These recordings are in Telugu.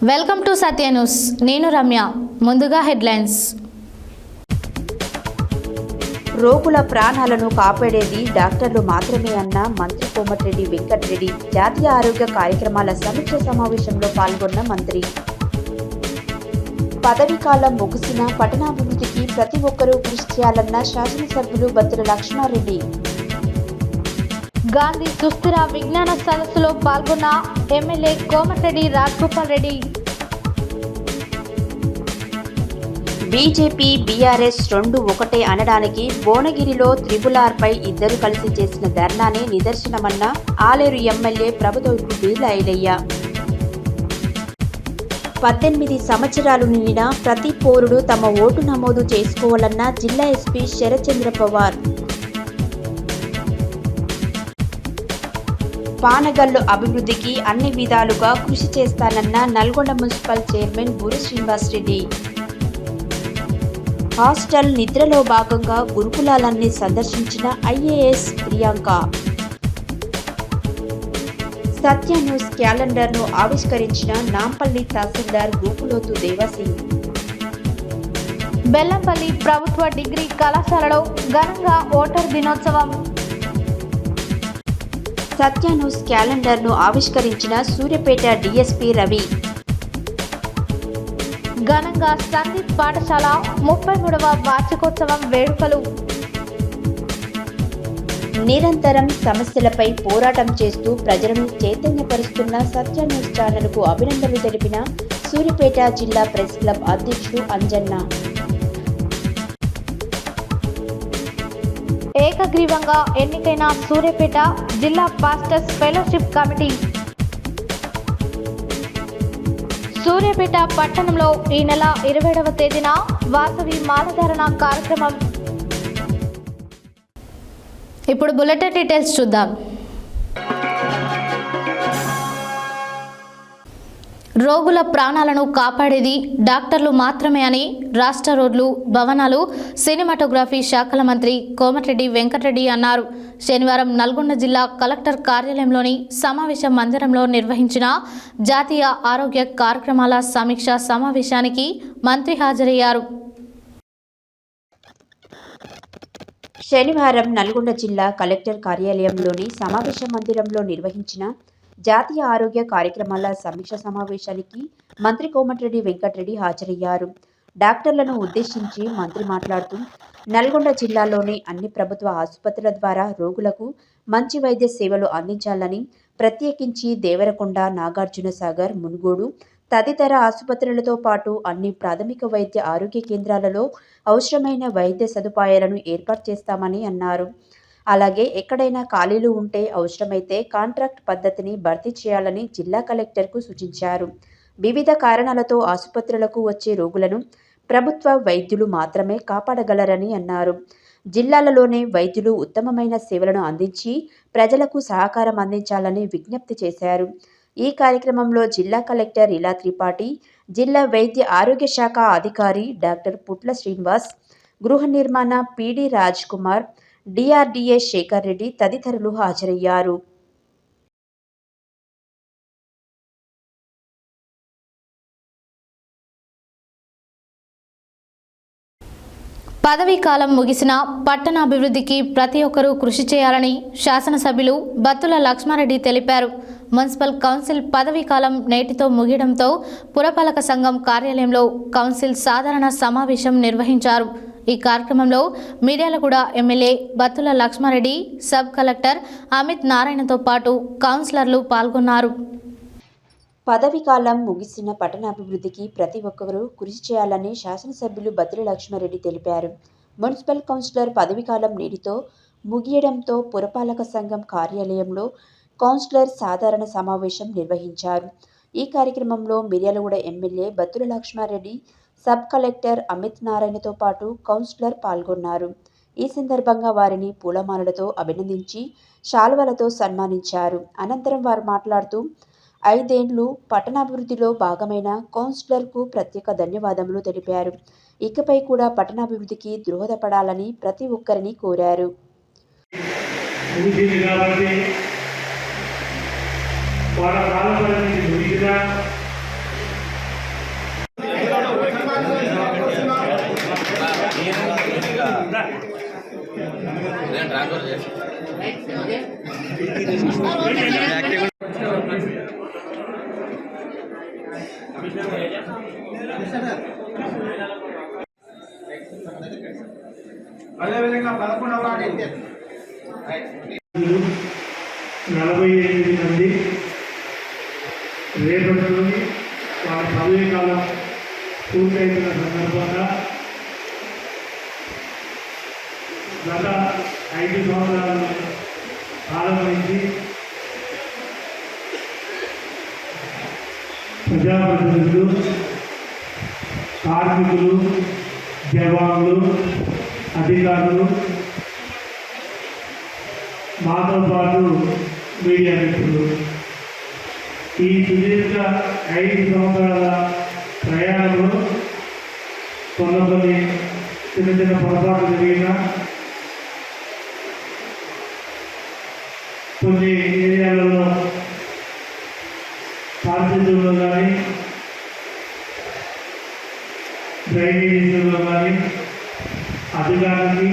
Welcome to Satya news. నేను రమ్య. ముందుగా హెడ్లైన్స్. రోగుల ప్రాణాలను కాపాడేది డాక్టర్లు మాత్రమే అన్న మంత్రి కోమటిరెడ్డి వెంకటరెడ్డి జాతీయ ఆరోగ్య కార్యక్రమాల సమీక్ష సమావేశంలో పాల్గొన్న మంత్రి. పదవీకాలం ముగిసిన పట్టణాభివృద్ధికి ప్రతి ఒక్కరూ కృషి చేయాలన్న శాసనసభ్యులు బత్తుల లక్ష్మారెడ్డి. గాంధీ సుస్థిర విజ్ఞాన సదస్సులో పాల్గొన్న MLA Komatireddy Rajagopal Reddy. BJP BRS రెండు ఒకటే అనడానికి భువనగిరిలో త్రిపులార్పై ఇద్దరు కలిసి చేసిన ధర్నానే నిదర్శనమన్న ఆలేరు ఎమ్మెల్యే ప్రభుత్వ బీర్ల ఐలయ్య. 18 సంవత్సరాలు నిండిన ప్రతి పౌరుడు తమ ఓటు నమోదు చేసుకోవాలన్న జిల్లా ఎస్పీ శరత్చంద్ర పవార్. పానగల్లు అభివృద్ధికి అన్ని విధాలుగా కృషి చేస్తానన్న నల్గొండ మున్సిపల్ చైర్మన్ బూర శ్రీనివాసరెడ్డి. హాస్టల్ నిద్రలో భాగంగా గురుకులాలన్నీ సందర్శించిన ఐఏఎస్ ప్రియాంక. సత్య న్యూస్ క్యాలెండర్ను ఆవిష్కరించిన నాంపల్లి తహసీల్దార్ గోకులోతు దేవాసింగ్. బెల్లంపల్లి ప్రభుత్వ డిగ్రీ కళాశాలలో ఘనంగా ఓటర్ దినోత్సవం. సత్య న్యూస్ క్యాలెండర్ను ఆవిష్కరించిన సూర్యాపేట డీఎస్పీ రవి. ఘనంగా సంగీత్ పాఠశాల 33వ వార్షికోత్సవం వేడుకలు. నిరంతరం సమస్యలపై పోరాటం చేస్తూ ప్రజలను చైతన్యపరుస్తున్న సత్య న్యూస్ ఛానల్కు అభినందనలు తెలిపిన సూర్యాపేట జిల్లా ప్రెస్ క్లబ్ అధ్యక్షుడు అంజన్న. ఏకగ్రీవంగా ఎన్నికైన సూర్యాపేట జిల్లా పాస్టర్స్ ఫెలోషిప్ కమిటీ. సూర్యాపేట పట్టణంలో ఈ నెల 27వ తేదీన వాసవి మాలధారణ కార్యక్రమం. ఇప్పుడు బులెటిన్ డీటెయిల్స్ చూద్దాం. రోగుల ప్రాణాలను కాపాడేది డాక్టర్లు మాత్రమే అని రాష్ట్ర రోడ్లు, భవనాలు, సినిమాటోగ్రఫీ శాఖల మంత్రి కోమటిరెడ్డి వెంకటరెడ్డి అన్నారు. శనివారం నల్గొండ జిల్లా కలెక్టర్ కార్యాలయంలోని సమావేశ మందిరంలో నిర్వహించిన జాతీయ ఆరోగ్య కార్యక్రమాల సమీక్ష సమావేశానికి మంత్రి హాజరయ్యారు. శనివారం నల్గొండ జిల్లా కలెక్టర్ కార్యాలయంలోని సమావేశ మందిరంలో నిర్వహించిన జాతీయ ఆరోగ్య కార్యక్రమాల సమీక్ష సమావేశానికి మంత్రి కోమటిరెడ్డి వెంకటరెడ్డి హాజరయ్యారు. డాక్టర్లను ఉద్దేశించి మంత్రి మాట్లాడుతూ నల్గొండ జిల్లాలోని అన్ని ప్రభుత్వ ఆసుపత్రుల ద్వారా రోగులకు మంచి వైద్య సేవలు అందించాలని, ప్రత్యేకించి దేవరకొండ, నాగార్జున సాగర్, మునుగోడు తదితర ఆసుపత్రులతో పాటు అన్ని ప్రాథమిక వైద్య ఆరోగ్య కేంద్రాలలో అవసరమైన వైద్య సదుపాయాలను ఏర్పాటు చేస్తామని అన్నారు. అలాగే ఎక్కడైనా ఖాళీలు ఉంటే అవసరమైతే కాంట్రాక్ట్ పద్ధతిని భర్తీ చేయాలని జిల్లా కలెక్టర్కు సూచించారు. వివిధ కారణాలతో ఆసుపత్రులకు వచ్చే రోగులను ప్రభుత్వ వైద్యులు మాత్రమే కాపాడగలరని అన్నారు. జిల్లాలలోనే వైద్యులు ఉత్తమమైన సేవలను అందించి ప్రజలకు సహకారం అందించాలని విజ్ఞప్తి చేశారు. ఈ కార్యక్రమంలో జిల్లా కలెక్టర్ ఇలా త్రిపాఠి, జిల్లా వైద్య ఆరోగ్య శాఖ అధికారి డాక్టర్ పుట్ల శ్రీనివాస్, గృహ నిర్మాణ పీడీ రాజ్ కుమార్, డిఆర్డీఏ శేఖర్ రెడ్డి తదితరులు హాజరయ్యారు. పదవీ కాలం ముగిసిన పట్టణాభివృద్ధికి ప్రతి ఒక్కరూ కృషి చేయాలని శాసనసభ్యులు బత్తుల లక్ష్మారెడ్డి తెలిపారు. మున్సిపల్ కౌన్సిల్ పదవీ కాలం నేటితో ముగియడంతో పురపాలక సంఘం కార్యాలయంలో కౌన్సిల్ సాధారణ సమావేశం నిర్వహించారు. ఈ కార్యక్రమంలో Miryalaguda MLA Battula Lakshmareddy, sub collector Amit నారాయణతో పాటు కౌన్సిలర్లు పాల్గొన్నారు. పదవీకాలం ముగిసిన పట్టణాభివృద్ధికి ప్రతి ఒక్కరూ కృషి చేయాలని శాసనసభ్యులు బత్తుల లక్ష్మారెడ్డి తెలిపారు. మున్సిపల్ కౌన్సిలర్ పదవీకాలం నేటితో ముగియడంతో పురపాలక సంఘం కార్యాలయంలో కౌన్సిలర్ సాధారణ సమావేశం నిర్వహించారు. ఈ కార్యక్రమంలో Miryalaguda MLA Battula Lakshmareddy, sub collector Amit నారాయణతో పాటు కౌన్సిలర్ పాల్గొన్నారు. ఈ సందర్భంగా వారిని పూలమాలలతో అభినందించి శాలువలతో సన్మానించారు. అనంతరం వారు మాట్లాడుతూ 5 ఏళ్లు పట్టణాభివృద్ధిలో భాగమైన కౌన్సిలర్కు ప్రత్యేక ధన్యవాదములు తెలిపారు. ఇకపై కూడా పట్టణాభివృద్ధికి దోహదపడాలని ప్రతి ఒక్కరిని కోరారు. ట్రాన్స్ఫర్ చేసి అదేవిధంగా 11వ 48 మంది రేపటి నుండి వారి పదవీ కాలం పూర్తయిన సందర్భంగా గత 5 సంవత్సరాల కాలం నుంచి ప్రజాప్రతినిధులు, కార్మికులు, జవాన్లు, అధికారులు, మాతో పాటు మీడియా మిత్రులు ఈ సుదీర్ఘ 5 సంవత్సరాల ప్రయాణంలో కొన్ని చిన్న చిన్న పొరపాట్లు జరిగిన కొన్ని ఏరియాలలో పారిశుద్ధ్యంలో కానీ డ్రైనేజీలో కానీ అధికారులకి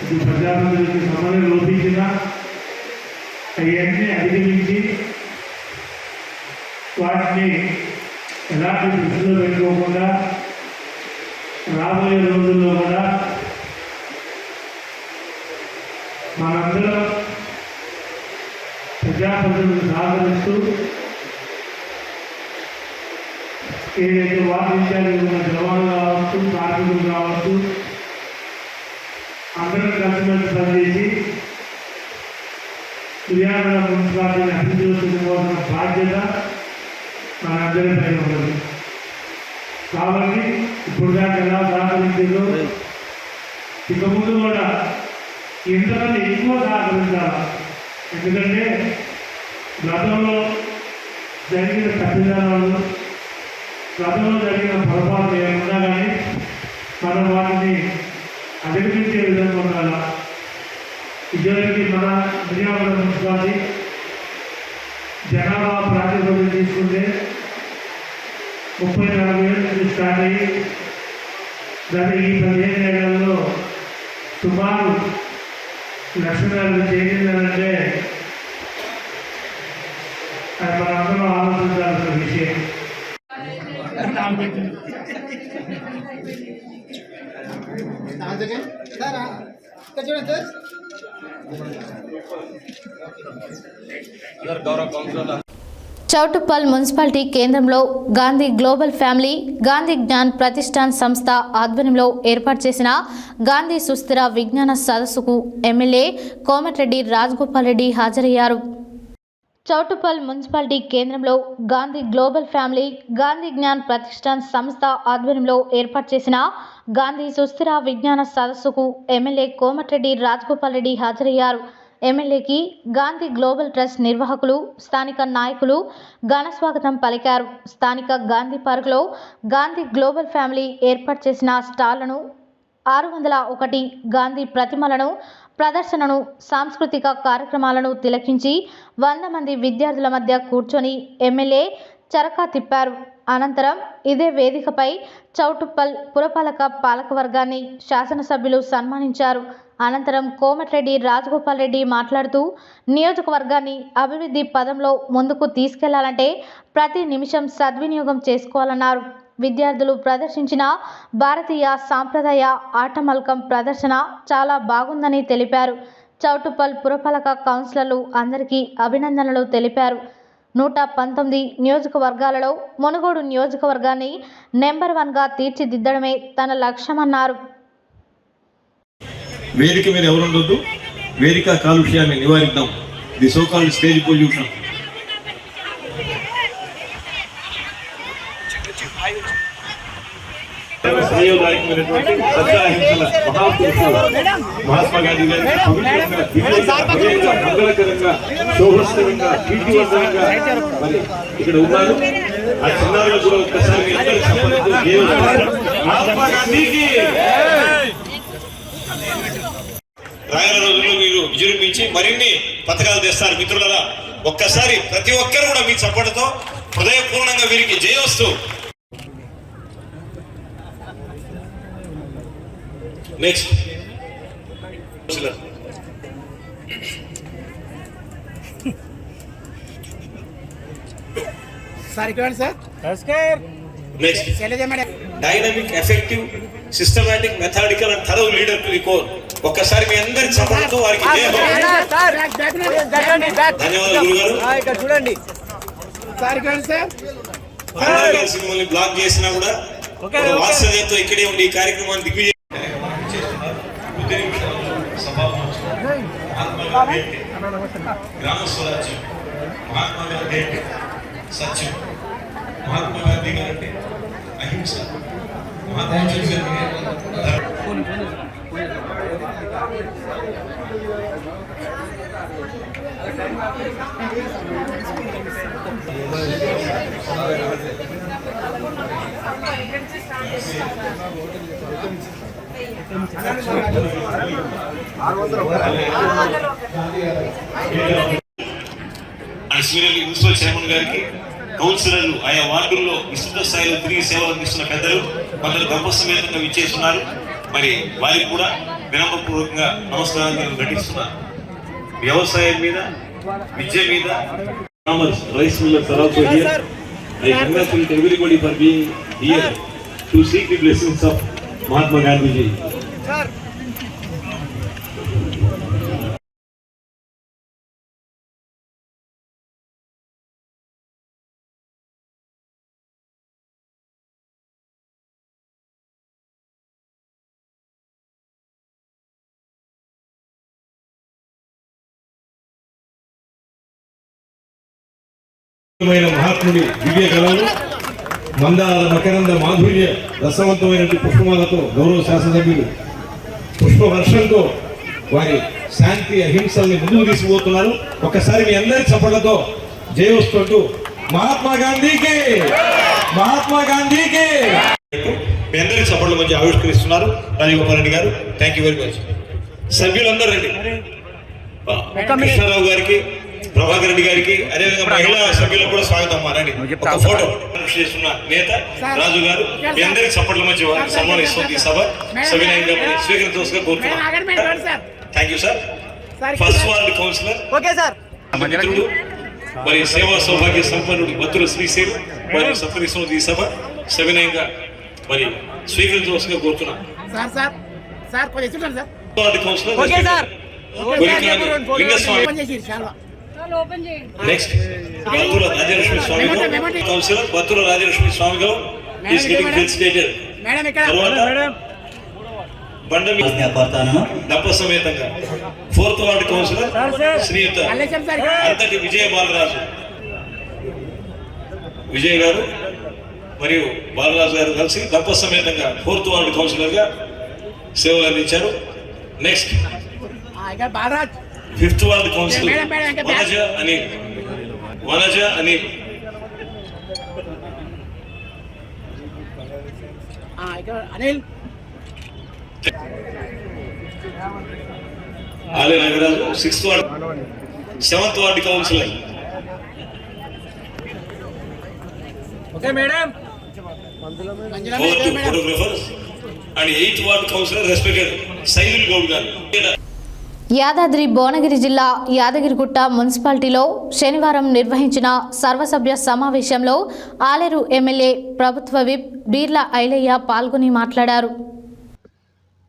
ఇది ప్రజాప్రతినిధులకి సమన్వయం లోపించిన అవన్నీ అధిగమించి వాటిని ఎలాంటి దృష్టిలో పెట్టుకోకుండా రాబోయే రోజుల్లో కూడా మనందరం ప్రజాప్రతినిధులను సహకరిస్తూ ఏదైతే వాదించాలి ఉన్న జవాన్లు కావచ్చు, కార్మికులు కావచ్చు, అందరం కలిసిమెలిసి పనిచేసి విజయనగరం మున్సిపాలిటీని అభివృద్ధి చేసుకోవాల్సిన బాధ్యత మనందరిపై ఉన్నది. కాబట్టి ఇప్పుడు దాకా ఎలా సహకరించిందో ఇక ముందు కూడా ఇంతకంటే ఎక్కువ సహకరించాలి. ఎందుకంటే గతంలో జరిగిన తప్పిదాలు, గతంలో జరిగిన పొరపాట్లు ఏమన్నా కానీ మనం వాటిని అధిగమించే విధంగా ఉండాలి. ఇదివరకు మన విజయనగరం మున్సిపాలిటీ జనాభా ప్రాతిపదికన తీసుకుంటే 34 ఏళ్ళ నుంచి స్టార్ట్ అయ్యి గత ఈ 15 ఏళ్లలో సుమారు 1,00,000 చేరిందంటే అది మనందరం ఆలోచించాల్సిన విషయం. చౌటుప్పల్ మున్సిపాలిటీ కేంద్రంలో గాంధీ గ్లోబల్ ఫ్యామిలీ, గాంధీ జ్ఞాన్ ప్రతిష్టాన్ సంస్థ ఆధ్వర్యంలో ఏర్పాటు చేసిన గాంధీ సుస్థిర విజ్ఞాన సదస్సుకు ఎమ్మెల్యే కోమటిరెడ్డి రాజగోపాల్ రెడ్డి హాజరయ్యారు. చౌటుప్పల్ మున్సిపాలిటీ కేంద్రంలో గాంధీ గ్లోబల్ ఫ్యామిలీ, గాంధీ జ్ఞాన్ ప్రతిష్టాన్ సంస్థ ఆధ్వర్యంలో ఏర్పాటు చేసిన గాంధీ సుస్థిర విజ్ఞాన సదస్సుకు ఎమ్మెల్యే కోమటిరెడ్డి రాజగోపాల్ రెడ్డి హాజరయ్యారు. ఎమ్మెల్యేకి గాంధీ గ్లోబల్ ట్రస్ట్ నిర్వాహకులు, స్థానిక నాయకులు ఘన స్వాగతం పలికారు. స్థానిక గాంధీ పార్కులో గాంధీ గ్లోబల్ ఫ్యామిలీ ఏర్పాటు చేసిన స్టాళ్లను, 601 గాంధీ ప్రతిమలను, ప్రదర్శనను, సాంస్కృతిక కార్యక్రమాలను తిలకించి 100 మంది విద్యార్థుల మధ్య కూర్చొని ఎమ్మెల్యే చరకా తిప్పారు. అనంతరం ఇదే వేదికపై చౌటుప్పల్ పురపాలక పాలకవర్గాన్ని శాసనసభ్యులు సన్మానించారు. అనంతరం కోమటిరెడ్డి రాజగోపాల్ రెడ్డి మాట్లాడుతూ, నియోజకవర్గాన్ని అభివృద్ధి పదంలో ముందుకు తీసుకెళ్లాలంటే ప్రతి నిమిషం సద్వినియోగం చేసుకోవాలన్నారు. విద్యార్థులు ప్రదర్శించిన భారతీయ సాంప్రదాయ ఆటమల్కం ప్రదర్శన చాలా బాగుందని తెలిపారు. చౌటుప్పల్ పురపాలక కౌన్సిలర్లు అందరికీ అభినందనలు తెలిపారు. 119 నియోజకవర్గాలలో మునుగోడు నియోజకవర్గాన్ని నెంబర్ 1గా తీర్చిదిద్దడమే తన లక్ష్యమన్నారు. వేదిక మీద ఎవరుండొద్దు, వేదిక కాలుష్యాన్ని నివారిద్దాం. The so called stage pollution. శ్రేయోదాయకమైనటువంటి సత్యాహింసల మహాపురుషులు మహాత్మా గాంధీ గారిని పవిత్రంగా, మంగళకరంగా, శోభస్కరంగా, కీర్తివంతంగా మరి ఇక్కడ ఉన్నారు. ఆ చిన్నారులు కూడా ఒక్కసారి మహాత్మా గాంధీకి రాయల రోజుల్లో మీరు విజృంభించి మరిన్ని పథకాలు తెస్తారు. మిత్రులరా, ఒక్కసారి ప్రతి ఒక్కరు కూడా మీ చప్పటితో హృదయపూర్ణంగా వీరికి జయోస్తు. నెక్స్ట్ సార్ ఇక్కడ sir next Shailaja madam dynamic, effective, systematic, methodical and thorough leader to the core. ఒక్కసారి మీ అందరి సపోర్ట్తో వారికి ధన్యవాదాలు గురుగారు. చూడండి సార్ ఇక్కడ సార్ సినిమాని బ్లాక్ చేసినా కూడా వాత్సల్యంతో ఇక్కడే ఉండి ఈ కార్యక్రమాన్ని దిగ్విజయం గ్రామ స్వరాజ్యం, మహాత్మా గాంధీ అంటే సత్యం, మహాత్మా గాంధీ గారు అంటే అహింస, మహాత్మా గాంధీ మున్సిపల్ చైర్మన్ గారికి, కౌన్సిలర్లు, ఆయా వార్డుల్లో విస్తృత స్థాయిలో తిరిగి సేవలు అందిస్తున్న పెద్దలు కొందరు దంపసమేతంగా విచ్చేస్తున్నారు. మరి వారికి కూడా వినమ్రపూర్వకంగా నమస్కారాలు ఘటిస్తున్నారు. వ్యవసాయం మీద, విద్య మీద, rice millers are also here. I congratulate everybody for being here to seek the blessings of Mahatma Gandhi ji. మహాత్ముడి దివ్య కళలు, మందార మకరంద మాధుర్య రసవంతమైన పుష్పమాలతో గౌరవ శాసనసభ్యులు పుష్పవర్షంతో వారి శాంతి అహింసల్ని ముందుకు తీసుకుపోతున్నారు. ఒక్కసారి మీ అందరి చప్పట్లతో జయవస్తూ మహాత్మా గాంధీకి, మహాత్మా గాంధీకి మీ అందరి చప్పట్ల మధ్య ఆవిష్కరిస్తున్నారు రాజగోపాల్ రెడ్డి గారు. Thank you very much. సభ్యులందరూ రండి. కృష్ణారావు గారికి, ప్రభాకర్ రెడ్డి గారికి, అదేవిధంగా మహిళా సభ్యులకు కూడా స్వాగతం. మారండి. ఒక ఫోటో చేస్తున్న నేత రాజు గారు మీ అందరికి చప్పట్ల మధ్య సన్మానిస్తుంది ఈ సభ సవినయంగా స్వీకరించవలసిగా కోరుతున్నాను. Thank you sir. First ward councillor మిత్రుడు, మరి సేవా సౌభాగ్య సంపన్నుడు బత్తుల శ్రీశైలు వారి సత్కరిస్తున్నది ఈ సభ సవినయంగా మరి స్వీకరించవలసిగా కోరుతున్నాను. Ward councillor next Battula Rajalakshmi Swamy councillor Battula Rajalakshmi Swamy గారు ఈస్ గెటింగ్ ఫెలిసిటేటెడ్. తర్వాత డప్ప సమేతంగా ఫోర్త్ వార్డ్ కౌన్సిలర్ శ్రీయుత అంతటి విజయ బాలరాజు విజయ్ గారు మరియు బాలరాజు గారు కలిసి డప్ప సమేతంగా ఫోర్త్ వార్డ్ కౌన్సిలర్ గా సేవలు అందించారు. Next fifth ward councillor Vanaja అని అనిల్ ఆలయ నగరాలు. Sixth ward seventh ward councillor photographers and eighth ward councillor respected Saidul Goud గారు. యాదాద్రి భువనగిరి జిల్లా యాదగిరిగుట్ట మున్సిపాలిటీలో శనివారం నిర్వహించిన సర్వసభ్య సమావేశంలో ఆలేరు ఎమ్మెల్యే ప్రభుత్వ విప్ బీర్ల ఐలయ్య పాల్గొని మాట్లాడారు.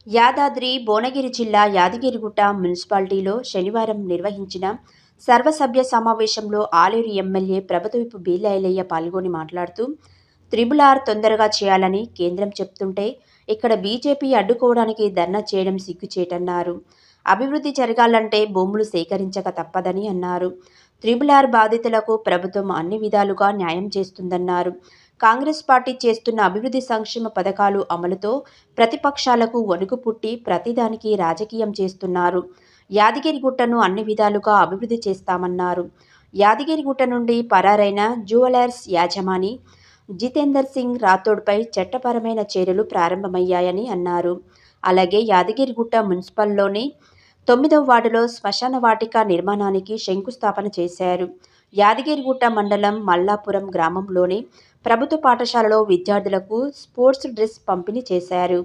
యాదాద్రి భువనగిరి జిల్లా యాదగిరిగుట్ట మున్సిపాలిటీలో శనివారం నిర్వహించిన సర్వసభ్య సమావేశంలో ఆలేరు ఎమ్మెల్యే ప్రభుత్వ విప్ బీర్ల ఐలయ్య పాల్గొని మాట్లాడుతూ RRR తొందరగా చేయాలని కేంద్రం చెప్తుంటే ఇక్కడ బీజేపీ అడ్డుకోవడానికి ధర్నా చేయడం సిగ్గుచేటన్నారు. అభివృద్ధి జరగాలంటే భూములు సేకరించక తప్పదని అన్నారు. RRR బాధితులకు ప్రభుత్వం అన్ని విధాలుగా న్యాయం చేస్తుందన్నారు. కాంగ్రెస్ పార్టీ చేస్తున్న అభివృద్ధి సంక్షేమ పథకాలు అమలుతో ప్రతిపక్షాలకు వణుకు పుట్టి ప్రతిదానికి రాజకీయం చేస్తున్నారు. యాదగిరిగుట్టను అన్ని విధాలుగా అభివృద్ధి చేస్తామన్నారు. యాదగిరిగుట్ట నుండి పరారైన జ్యువెలర్స్ యాజమాని జితేందర్ సింగ్ రాథోడ్పై చట్టపరమైన చర్యలు ప్రారంభమయ్యాయని అన్నారు. అలాగే యాదగిరిగుట్ట మున్సిపల్లోని 9వ వార్డులో శ్మశాన వాటిక నిర్మాణానికి శంకుస్థాపన చేశారు. యాదగిరిగుట్ట మండలం మల్లాపురం గ్రామంలోని ప్రభుత్వ పాఠశాలలో విద్యార్థులకు స్పోర్ట్స్ డ్రెస్ పంపిణీ చేశారు.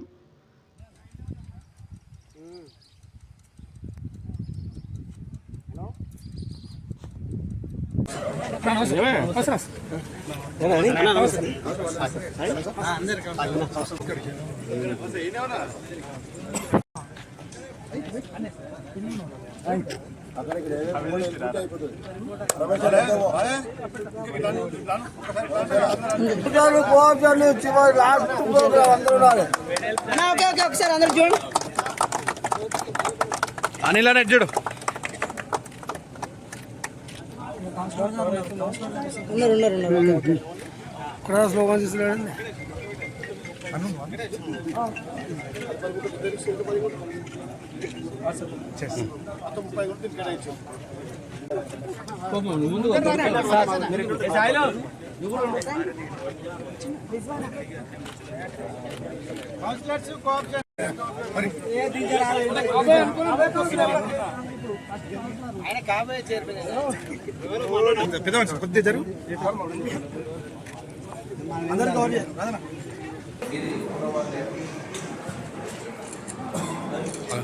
ఒకసారి అందరు చూడు. అనిల్ అనే చూడు. ఉన్నారు. స్లోగన్ చేస్తున్నాడండి. కొద్దిగా జరుగు.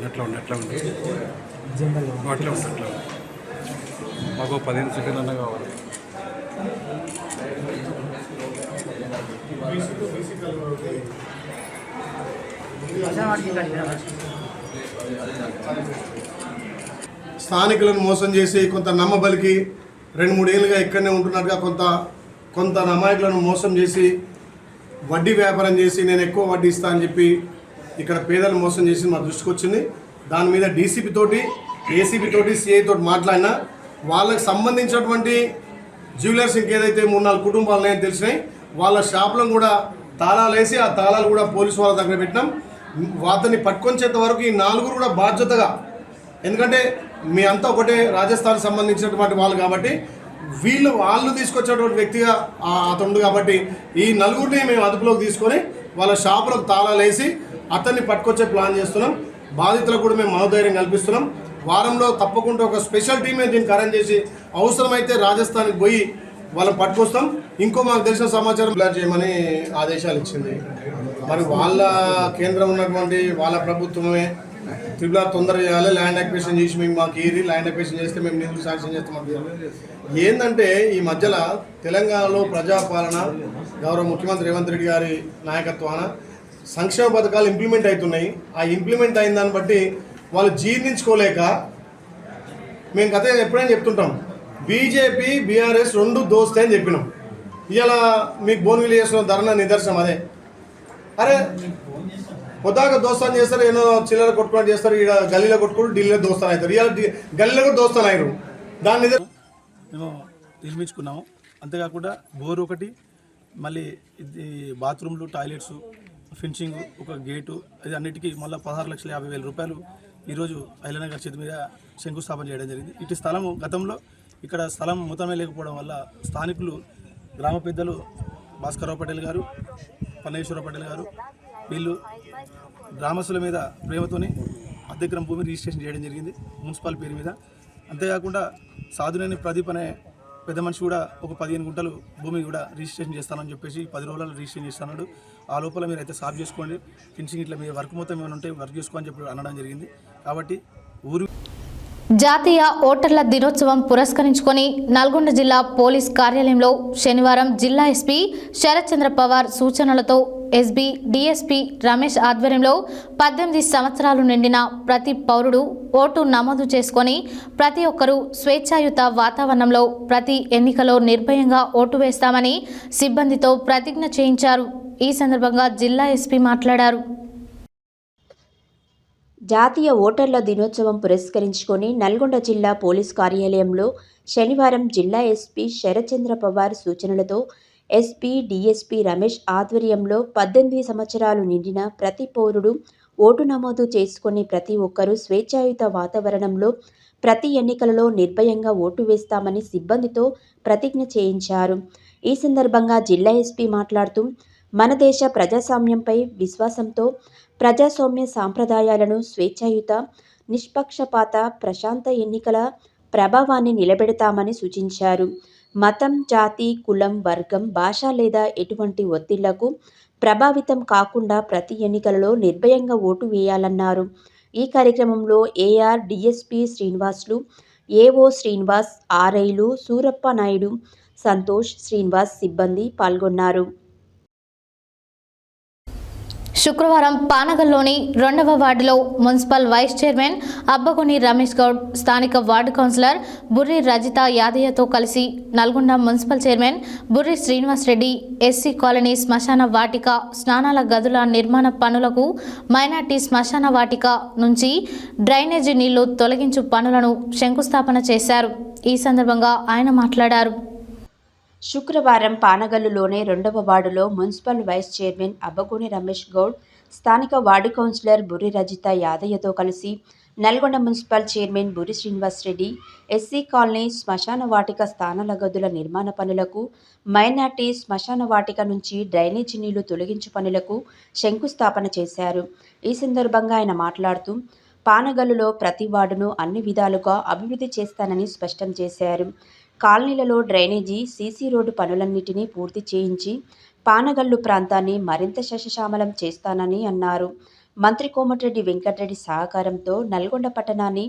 అట్లా ఉంది అట్లా మాకు 15 సెకండ్లు అన్న కావాలి. స్థానికులను మోసం చేసి కొంత నమ్మబలికి 2-3 ఏళ్ళుగా ఇక్కడనే ఉంటున్నట్టుగా కొంత అమాయకులను మోసం చేసి వడ్డీ వ్యాపారం చేసి నేను ఎక్కువ వడ్డీ ఇస్తా అని చెప్పి ఇక్కడ పేదలు మోసం చేసి మా దృష్టికి వచ్చింది. దాని మీద డీసీపీ తోటి, ఏసీపీ తోటి, సిఐ తోటి మాట్లాడినా వాళ్ళకి సంబంధించినటువంటి జ్యువెలర్స్ ఇంకేదైతే 3-4 కుటుంబాలు ఉన్నాయని తెలిసినాయి. వాళ్ళ షాపులను కూడా తాళాలు వేసి ఆ తాళాలు కూడా పోలీసు వాళ్ళ దగ్గర పెట్టినాం. వాటిని పట్టుకొచ్చేంత వరకు ఈ 4 కూడా బాధ్యతగా, ఎందుకంటే మీ అంతా ఒకటే రాజస్థాన్ సంబంధించినటువంటి వాళ్ళు కాబట్టి వాళ్ళు తీసుకొచ్చేటువంటి వ్యక్తిగా అతడు కాబట్టి ఈ 4 మేము అదుపులోకి తీసుకొని వాళ్ళ షాపులకు తాళాలు వేసి అతన్ని పట్టుకొచ్చే ప్లాన్ చేస్తున్నాం. బాధితులకు కూడా మేము మనోధైర్యం కల్పిస్తున్నాం. వారంలో తప్పకుండా ఒక స్పెషల్ టీమే దీనికి అరేంజ్ చేసి అవసరమైతే రాజస్థాన్కి పోయి వాళ్ళని పట్టుకొస్తాం. ఇంకో మాకు తెలిసిన సమాచారం ప్లాన్ చేయమని ఆదేశాలు ఇచ్చింది. మరి వాళ్ళ కేంద్రం ఉన్నటువంటి వాళ్ళ ప్రభుత్వమే ట్రిబ్యునల్ తొందరగా చేయాలి, ల్యాండ్ అక్విజిషన్ చేసి మేము మాకు ఏది ల్యాండ్ అక్విజిషన్ చేస్తే మేము నిధులు శాంక్షన్ చేస్తాం. ఏంటంటే ఈ మధ్యలో తెలంగాణలో ప్రజాపాలన గౌరవ ముఖ్యమంత్రి రేవంత్ రెడ్డి గారి నాయకత్వాన సంక్షేమ పథకాలు ఇంప్లిమెంట్ అవుతున్నాయి. ఆ ఇంప్లిమెంట్ అయిన దాన్ని బట్టి వాళ్ళు జీర్ణించుకోలేక మేము గత ఎప్పుడైనా చెప్తుంటాం, బీజేపీ బీఆర్ఎస్ 2 దోస్తే అని చెప్పినాం. ఇవాళ మీకు బోన్విల్ చేసిన ధర్నా నిదర్శనం అదే. అరే పొద్దాక దోస్తాను చేస్తారు, ఏదో చిల్లర కొట్టుకుని చేస్తారు, ఇక్కడ గల్లీలో కొట్టుకుంటూ ఢిల్లీలో దోస్తాను అవుతారు. ఇవాళ గల్లీలో కూడా దోస్తాను అయ్యారు. దాన్ని మేము నిర్మించుకున్నాము. అంతేకాకుండా బోర్ ఒకటి, మళ్ళీ ఇది బాత్రూమ్లు, టాయిలెట్స్, ఫినిషింగ్, ఒక గేటు, ఇది అన్నిటికీ మళ్ళీ 16,50,000 రూపాయలు ఈరోజు ఐలన్న గారి చేతి మీద శంకుస్థాపన చేయడం జరిగింది. ఇటు స్థలము గతంలో ఇక్కడ స్థలం మొత్తమే లేకపోవడం వల్ల స్థానికులు, గ్రామ పెద్దలు భాస్కరరావు పటేల్ గారు, పన్నేశ్వరరావు పటేల్ గారు, వీళ్ళు గ్రామస్తుల మీద ప్రేమతోని అద్దెక్రమ భూమి రిజిస్ట్రేషన్ చేయడం జరిగింది మున్సిపల్ పేరు మీద. అంతేకాకుండా సాధునేని ప్రదీప్ అనే పెద్ద మనిషి కూడా ఒక 15 గుంటలు భూమి కూడా రిజిస్ట్రేషన్ చేస్తానని చెప్పేసి 10 రోజులలో రిజిస్ట్రేషన్ చేస్తున్నాడు. ఆ లోపల మీరు అయితే సాఫ్ చేసుకోండి, ఫినిషింగ్ ఇట్లా మీ వర్క్ మొత్తం ఏమైనా ఉంటే వర్క్ చేసుకోని చెప్పి అనడం జరిగింది. కాబట్టి జాతీయ ఓటర్ల దినోత్సవం పురస్కరించుకొని నల్గొండ జిల్లా పోలీస్ కార్యాలయంలో శనివారం జిల్లా ఎస్పీ శరత్ చంద్ర పవార్ సూచనలతో ఎస్బీ డీఎస్పీ రమేష్ ఆధ్వర్యంలో 18 సంవత్సరాలు నిండిన ప్రతి పౌరుడు ఓటు నమోదు చేసుకొని ప్రతి ఒక్కరూ స్వేచ్ఛాయుత వాతావరణంలో ప్రతి ఎన్నికలో నిర్భయంగా ఓటు వేస్తామని సిబ్బందితో ప్రతిజ్ఞ చేయించారు. ఈ సందర్భంగా జిల్లా ఎస్పీ మాట్లాడారు. జాతీయ ఓటర్ల దినోత్సవం పురస్కరించుకొని నల్గొండ జిల్లా పోలీస్ కార్యాలయంలో శనివారం జిల్లా ఎస్పీ శరత్ చంద్ర పవార్ సూచనలతో ఎస్పీ డీఎస్పీ రమేష్ ఆధ్వర్యంలో 18 సంవత్సరాలు నిండిన ప్రతి పౌరుడు ఓటు నమోదు చేసుకుని ప్రతి ఒక్కరూ స్వేచ్ఛాయుత వాతావరణంలో ప్రతి ఎన్నికలలో నిర్భయంగా ఓటు వేస్తామని సిబ్బందితో ప్రతిజ్ఞ చేయించారు. ఈ సందర్భంగా జిల్లా ఎస్పీ మాట్లాడుతూ మన దేశ ప్రజాస్వామ్యంపై విశ్వాసంతో ప్రజాస్వామ్య సాంప్రదాయాలను స్వేచ్ఛాయుత, నిష్పక్షపాత, ప్రశాంత ఎన్నికల ప్రభావాన్ని నిలబెడతామని సూచించారు. మతం, జాతి, కులం, వర్గం, భాష లేదా ఎటువంటి ఒత్తిళ్లకు ప్రభావితం కాకుండా ప్రతి ఎన్నికలలో నిర్భయంగా ఓటు వేయాలన్నారు. ఈ కార్యక్రమంలో AR, DSP Srinivasulu, AO Srinivas, ఆర్ఐలు సూరప్ప నాయుడు, సంతోష్, శ్రీనివాస్ సిబ్బంది పాల్గొన్నారు. శుక్రవారం పానగల్లోని 2వ వార్డులో municipal vice chairman Abbagoni Ramesh Goud, స్థానిక వార్డు కౌన్సిలర్ బుర్రి రజిత యాదయ్యతో కలిసి Nalgonda municipal chairman Burri Srinivas Reddy SC colony శ్మశాన వాటిక స్నానాల గదుల నిర్మాణ పనులకు మైనార్టీ శ్మశాన వాటిక నుంచి డ్రైనేజీ నీళ్లు తొలగించు పనులను శంకుస్థాపన చేశారు. ఈ సందర్భంగా ఆయన మాట్లాడారు. శుక్రవారం పానగల్లులోని 2వ వార్డులో municipal vice chairman Abbagoni Ramesh Goud, స్థానిక వార్డు కౌన్సిలర్ బుర్రి రజిత యాదయ్యతో కలిసి Nalgonda municipal chairman Burri Srinivas Reddy SC colony శ్మశాన వాటిక స్థానాల గదుల నిర్మాణ పనులకు, మైనార్టీ శ్మశాన వాటిక నుంచి డ్రైనేజీ నీళ్లు తొలగించు పనులకు శంకుస్థాపన చేశారు. ఈ సందర్భంగా ఆయన మాట్లాడుతూ పానగల్లులో ప్రతి వార్డును అన్ని విధాలుగా అభివృద్ధి చేస్తానని స్పష్టం చేశారు. కాలనీలలో డ్రైనేజీ, సీసీ రోడ్డు పనులన్నిటినీ పూర్తి చేయించి పానగల్లు ప్రాంతాన్ని మరింత శశశామలం చేస్తానని అన్నారు. మంత్రి కోమటిరెడ్డి వెంకటరెడ్డి సహకారంతో నల్గొండ పట్టణాన్ని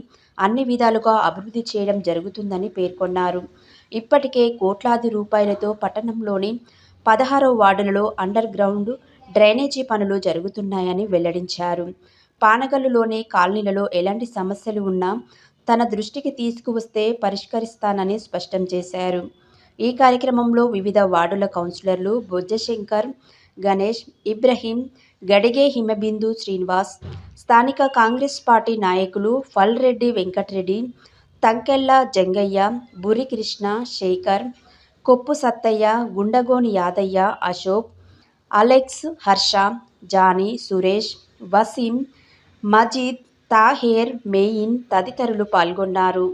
అన్ని విధాలుగా అభివృద్ధి చేయడం జరుగుతుందని పేర్కొన్నారు. ఇప్పటికే కోట్లాది రూపాయలతో పట్టణంలోని 16వ వార్డులలో అండర్ గ్రౌండ్ డ్రైనేజీ పనులు జరుగుతున్నాయని వెల్లడించారు. పానగల్లులోని కాలనీలలో ఎలాంటి సమస్యలు ఉన్నా తన దృష్టికి తీసుకువస్తే పరిష్కరిస్తానని స్పష్టం చేశారు. ఈ కార్యక్రమంలో వివిధ వార్డుల కౌన్సిలర్లు బొజ్జశంకర్, గణేష్, ఇబ్రహీం, గడిగే హిమబిందు శ్రీనివాస్, స్థానిక కాంగ్రెస్ పార్టీ నాయకులు ఫల్రెడ్డి వెంకటరెడ్డి, తంకెళ్ళ జంగయ్య, బురి కృష్ణ, శేఖర్, కొప్పు సత్తయ్య, గుండగోని యాదయ్య, అశోక్, అలెక్స్, హర్ష, జానీ, సురేష్, వసీం, మజీద్, తాహేర్, మెయిన్ తదితరులు పాల్గొన్నారు.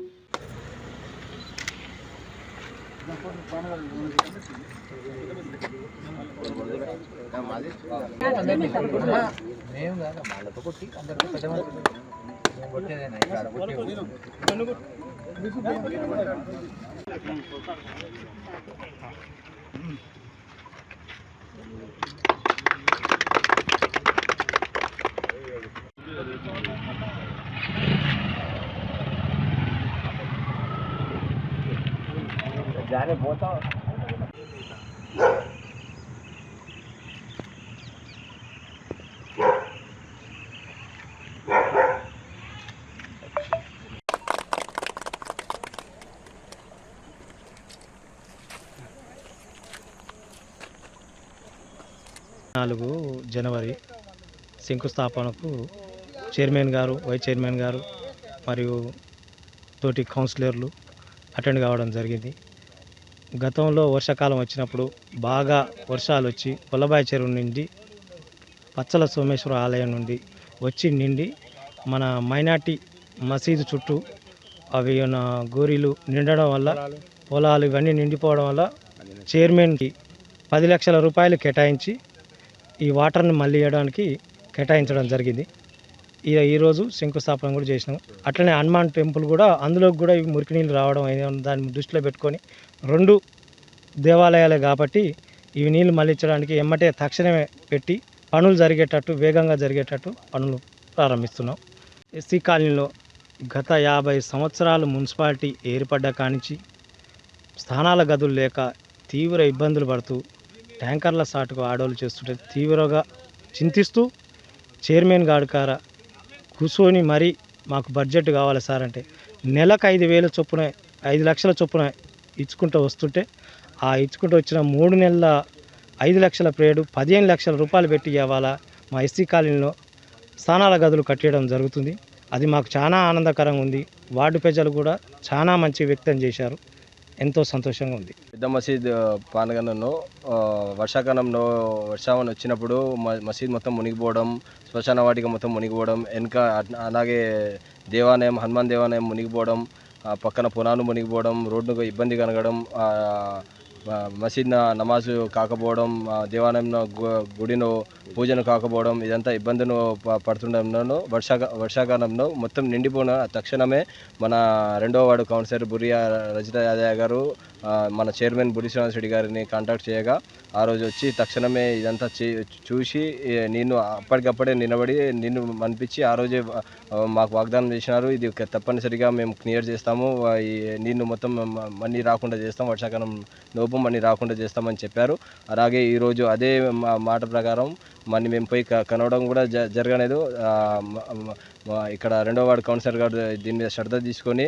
जाने बोता జనవరి శంకుస్థాపనకు చైర్మన్ గారు, వైస్ చైర్మన్ గారు మరియు తోటి కౌన్సిలర్లు అటెండ్ కావడం జరిగింది. గతంలో వర్షాకాలం వచ్చినప్పుడు బాగా వర్షాలు వచ్చి కొల్లబాయి చెరువు నుండి పచ్చల సోమేశ్వర ఆలయం నుండి వచ్చి నిండి మన మైనార్టీ మసీదు చుట్టూ అవి గోరీలు నిండడం వల్ల పొలాలు ఇవన్నీ నిండిపోవడం వల్ల చైర్మన్కి 10 లక్షల రూపాయలు కేటాయించి ఈ వాటర్ని మళ్ళీ ఇవ్వడానికి కేటాయించడం జరిగింది. ఈరోజు శంకుస్థాపన కూడా చేసినాం. అట్లనే హనుమాన్ టెంపుల్ కూడా అందులోకి కూడా ఇవి మురికి నీళ్ళు రావడం దాన్ని దృష్టిలో పెట్టుకొని 2 దేవాలయాలే కాబట్టి ఇవి నీళ్ళు మళ్ళించడానికి ఎమ్మటే తక్షణమే పెట్టి పనులు జరిగేటట్టు వేగంగా జరిగేటట్టు పనులు ప్రారంభిస్తున్నాం. ఎస్సీ కాలనీలో గత 50 సంవత్సరాలు మున్సిపాలిటీ ఏర్పడ్డ కానించి స్థానాల గదులు లేక తీవ్ర ఇబ్బందులు పడుతూ ట్యాంకర్ల సాటుకు ఆడోళ్ళు చేస్తుంటే తీవ్రంగా చింతిస్తూ చైర్మన్ గాడికార కూర్చొని మరీ మాకు బడ్జెట్ కావాలి సార్ అంటే నెలకు 5,000 చొప్పున 5 లక్షల చొప్పున ఇచ్చుకుంటూ వస్తుంటే ఆ ఇచ్చుకుంటూ వచ్చిన 3 నెలల 5 లక్షల ప్రేడు 15 లక్షల రూపాయలు పెట్టి ఇవ్వాలా మా ఎస్సీ కాలనీలో స్థానాల గదులు కట్టేయడం జరుగుతుంది. అది మాకు చాలా ఆనందకరంగా ఉంది. వార్డు ప్రజలు కూడా చాలా మంచి వ్యక్తం చేశారు. ఎంతో సంతోషంగా ఉంది. పెద్ద మసీద్ పానగంలో వర్షాకాలంలో వర్షావన వచ్చినప్పుడు మసీద్ మొత్తం మునిగిపోవడం, శ్మశాన వాటిక మొత్తం మునిగిపోవడం, వెనుక అలాగే దేవాలయం హనుమాన్ దేవాలయం మునిగిపోవడం, పక్కన పునాలు మునిగిపోవడం, రోడ్డుకు ఇబ్బంది కలగడం, మసీద్ నమాజు కాకపోవడం, దేవాలయంలో గుడిలో పూజను కాకపోవడం, ఇదంతా ఇబ్బందులు పడుతుండడంలో వర్షాకాలంలో మొత్తం నిండిపోయిన తక్షణమే మన 2వ వార్డు కౌన్సిలర్ బుర్రి రజిత యాదయ్య గారు మన చైర్మన్ బుడి శ్రీనివాస్ రెడ్డి గారిని కాంటాక్ట్ చేయగా ఆ రోజు వచ్చి తక్షణమే ఇదంతా చూసి నేను అప్పటికప్పుడే నిలబడి నిన్ను మనిపించి ఆ రోజే మాకు వాగ్దానం చేసినారు. ఇది తప్పనిసరిగా మేము క్లియర్ చేస్తాము, నీళ్ళు మొత్తం మనీ రాకుండా చేస్తాం, వర్షాకాలం లోపు మనీ రాకుండా చేస్తామని చెప్పారు. అలాగే ఈరోజు అదే మాట ప్రకారం మనీ మేము పోయి కనవడం కూడా జరగలేదు. ఇక్కడ 2వ వార్డు కౌన్సిలర్ గారు దీని మీద శ్రద్ధ తీసుకొని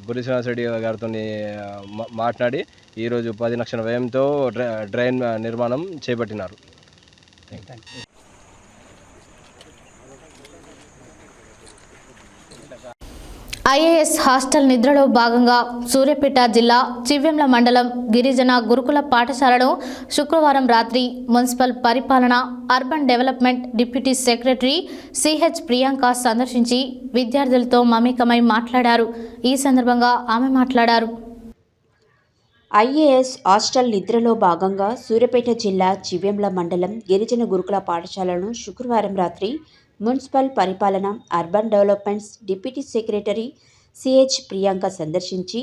బుడి శ్రీనివాస్ రెడ్డి గారితో మాట్లాడి ఈరోజు 10 లక్షల వ్యయంతో డ్రైన్ నిర్మాణం చేపట్టినారు. ఐఏఎస్ హాస్టల్ నిద్రలో భాగంగా సూర్యాపేట జిల్లా చివ్వెంల మండలం గిరిజన గురుకుల పాఠశాలను శుక్రవారం రాత్రి మున్సిపల్ పరిపాలన urban development deputy secretary CH Priyanka సందర్శించి విద్యార్థులతో మమేకమై మాట్లాడారు. ఈ సందర్భంగా ఆమె మాట్లాడారు. ఐఏఎస్ హాస్టల్ నిద్రలో భాగంగా సూర్యాపేట జిల్లా చివ్వెంల మండలం గిరిజన గురుకుల పాఠశాలను శుక్రవారం రాత్రి మున్సిపల్ పరిపాలన urban developments deputy secretary CH Priyanka సందర్శించి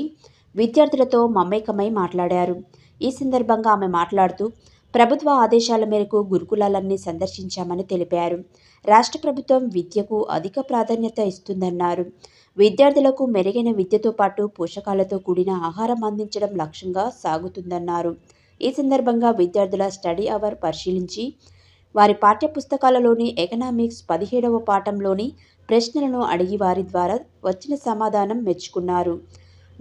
విద్యార్థులతో మమేకమై మాట్లాడారు. ఈ సందర్భంగా ఆమె మాట్లాడుతూ ప్రభుత్వ ఆదేశాల మేరకు గురుకులాలన్నీ సందర్శించామని తెలిపారు. రాష్ట్ర ప్రభుత్వం విద్యకు అధిక ప్రాధాన్యత ఇస్తుందన్నారు. విద్యార్థులకు మెరుగైన విద్యతో పాటు పోషకాలతో కూడిన ఆహారం అందించడం లక్ష్యంగా సాగుతుందన్నారు. ఈ సందర్భంగా విద్యార్థుల స్టడీ అవర్ పరిశీలించి వారి పాఠ్యపుస్తకాలలోని ఎకనామిక్స్ 17వ పాఠంలోని ప్రశ్నలను అడిగి వారి ద్వారా వచ్చిన సమాధానం మెచ్చుకున్నారు.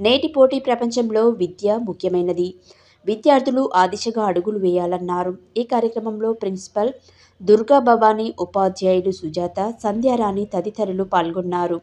నేటి పోటీ ప్రపంచంలో విద్య ముఖ్యమైనది. విద్యార్థులు ఆ దిశగా అడుగులు వేయాలన్నారు. ఈ కార్యక్రమంలో ప్రిన్సిపల్ దుర్గా భవానీ, ఉపాధ్యాయులు సుజాత, సంధ్యారాణి తదితరులు పాల్గొన్నారు.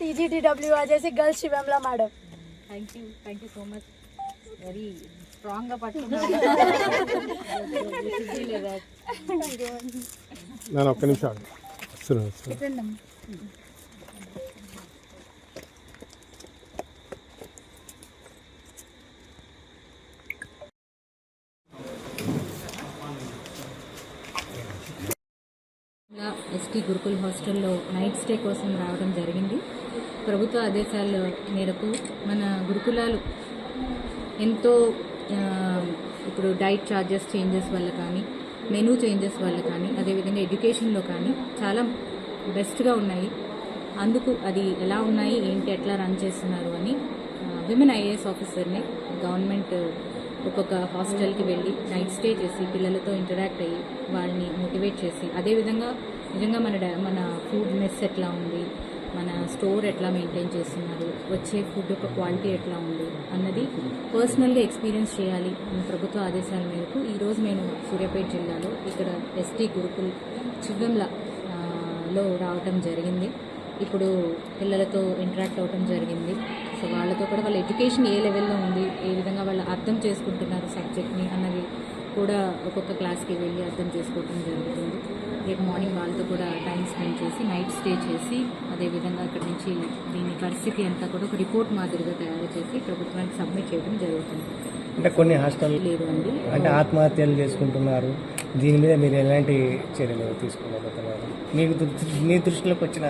TGTW जैसे girls Shivamala madam thank you so much very strong గా పట్టుకున్నారు నేను ఒక్క నిమిషం ఎస్టీ గురుకుల్ హాస్టల్లో నైట్ స్టే కోసం రావడం జరిగింది. ప్రభుత్వ ఆదేశాల మేరకు మన గురుకులాలు ఎంతో ఇప్పుడు డైట్ ఛార్జెస్ చేంజెస్ వల్ల కానీ, మెనూ చేంజెస్ వల్ల కానీ, అదేవిధంగా ఎడ్యుకేషన్లో కానీ చాలా బెస్ట్గా ఉన్నాయి. అందుకు అది ఎలా ఉన్నాయి, ఏంటి, ఎట్లా రన్ చేస్తున్నారు అని విమెన్ ఐఏఎస్ ఆఫీసర్ని గవర్నమెంట్ ఒక్కొక్క హాస్టల్కి వెళ్ళి నైట్ స్టే చేసి పిల్లలతో ఇంటరాక్ట్ అయ్యి వాళ్ళని మోటివేట్ చేసి, అదేవిధంగా నిజంగా మన ఫుడ్ మెస్ ఎట్లా ఉంది, మన స్టోర్ ఎట్లా మెయింటైన్ చేస్తున్నారు, వచ్చే ఫుడ్ యొక్క క్వాలిటీ ఎట్లా ఉంది అన్నది పర్సనల్గా ఎక్స్పీరియన్స్ చేయాలి అన్న ప్రభుత్వ ఆదేశాల మేరకు ఈరోజు నేను సూర్యాపేట జిల్లాలో ఇక్కడ ఎస్టీ గురుకుల్ చివ్వెంలలో రావటం జరిగింది. ఇప్పుడు పిల్లలతో ఇంటరాక్ట్ అవ్వటం జరిగింది. సో వాళ్ళతో కూడా వాళ్ళ ఎడ్యుకేషన్ ఏ లెవెల్లో ఉంది, ఏ విధంగా వాళ్ళు అర్థం చేసుకుంటున్నారు సబ్జెక్ట్ని అన్నది కూడా ఒక్కొక్క క్లాస్కి వెళ్ళి అర్థం చేసుకోవటం జరుగుతుంది. రేపు మార్నింగ్ వాళ్ళతో కూడా టైం స్పెండ్ చేసి నైట్ స్టే చేసి, అదేవిధంగా అక్కడి నుంచి దీని పరిస్థితి అంతా కూడా ఒక రిపోర్ట్ మాదిరిగా తయారు చేసి ప్రభుత్వానికి సబ్మిట్ చేయడం జరుగుతుంది. అంటే కొన్ని హాస్టల్ లేదు అండి, అంటే ఆత్మహత్యలు చేసుకుంటున్నారు. దీని మీద మీరు ఎలాంటి చర్యలు తీసుకోలేకపోతున్నారు? మీ దృష్టిలోకి వచ్చిన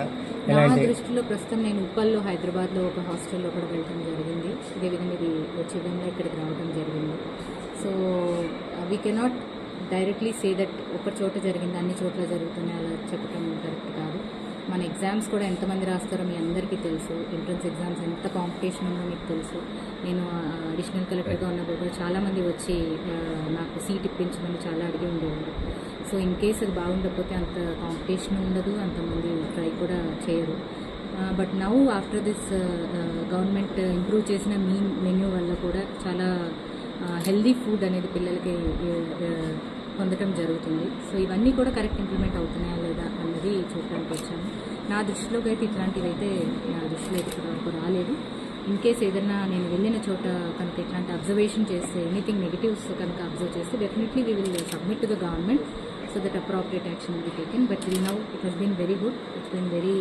నా దృష్టిలో ప్రస్తుతం నేను ఉప్పల్లో హైదరాబాద్లో ఒక హాస్టల్లో కూడా వెళ్ళడం జరిగింది. అదేవిధంగా ఇది చివరిలో ఇక్కడికి రావడం జరిగింది. So we cannot directly say that ఒక చోట జరిగింది అన్ని చోట్ల జరుగుతున్నాయి అలా చెప్పడం కరెక్ట్ కాదు. మన ఎగ్జామ్స్ కూడా ఎంతమంది రాస్తారో మీ అందరికీ తెలుసు. ఎంట్రన్స్ ఎగ్జామ్స్ ఎంత కాంపిటీషన్ ఉందో మీకు తెలుసు. నేను అడిషనల్ కలెక్టర్గా ఉన్నప్పుడు కూడా చాలామంది వచ్చి నాకు సీట్ ఇప్పించమని చాలా అడిగి ఉండేవారు. సో ఇన్ కేస్ అది బాగుండకపోతే అంత కాంపిటీషన్ ఉండదు, అంతమంది ట్రై కూడా చేయరు. But now after this government improve చేసిన మెన్యూ వల్ల కూడా చాలా హెల్దీ ఫుడ్ అనేది పిల్లలకి పొందడం జరుగుతుంది. సో ఇవన్నీ కూడా కరెక్ట్ ఇంప్లిమెంట్ అవుతున్నాయా లేదా అన్నది చూడటానికి వచ్చాను. నా దృష్టిలోకి అయితే ఇట్లాంటివి అయితే నా దృష్టిలో అయితే ఇప్పటివరకు రాలేదు. ఇన్ కేస్ ఏదైనా నేను వెళ్ళిన చోట కనుక ఇట్లాంటి అబ్జర్వేషన్ చేస్తే ఎనీథింగ్ నెగిటివ్స్ కనుక అబ్జర్వ్ చేస్తే definitely we will submit to the government so that appropriate action will be taken. But till now it has been very good. It's been very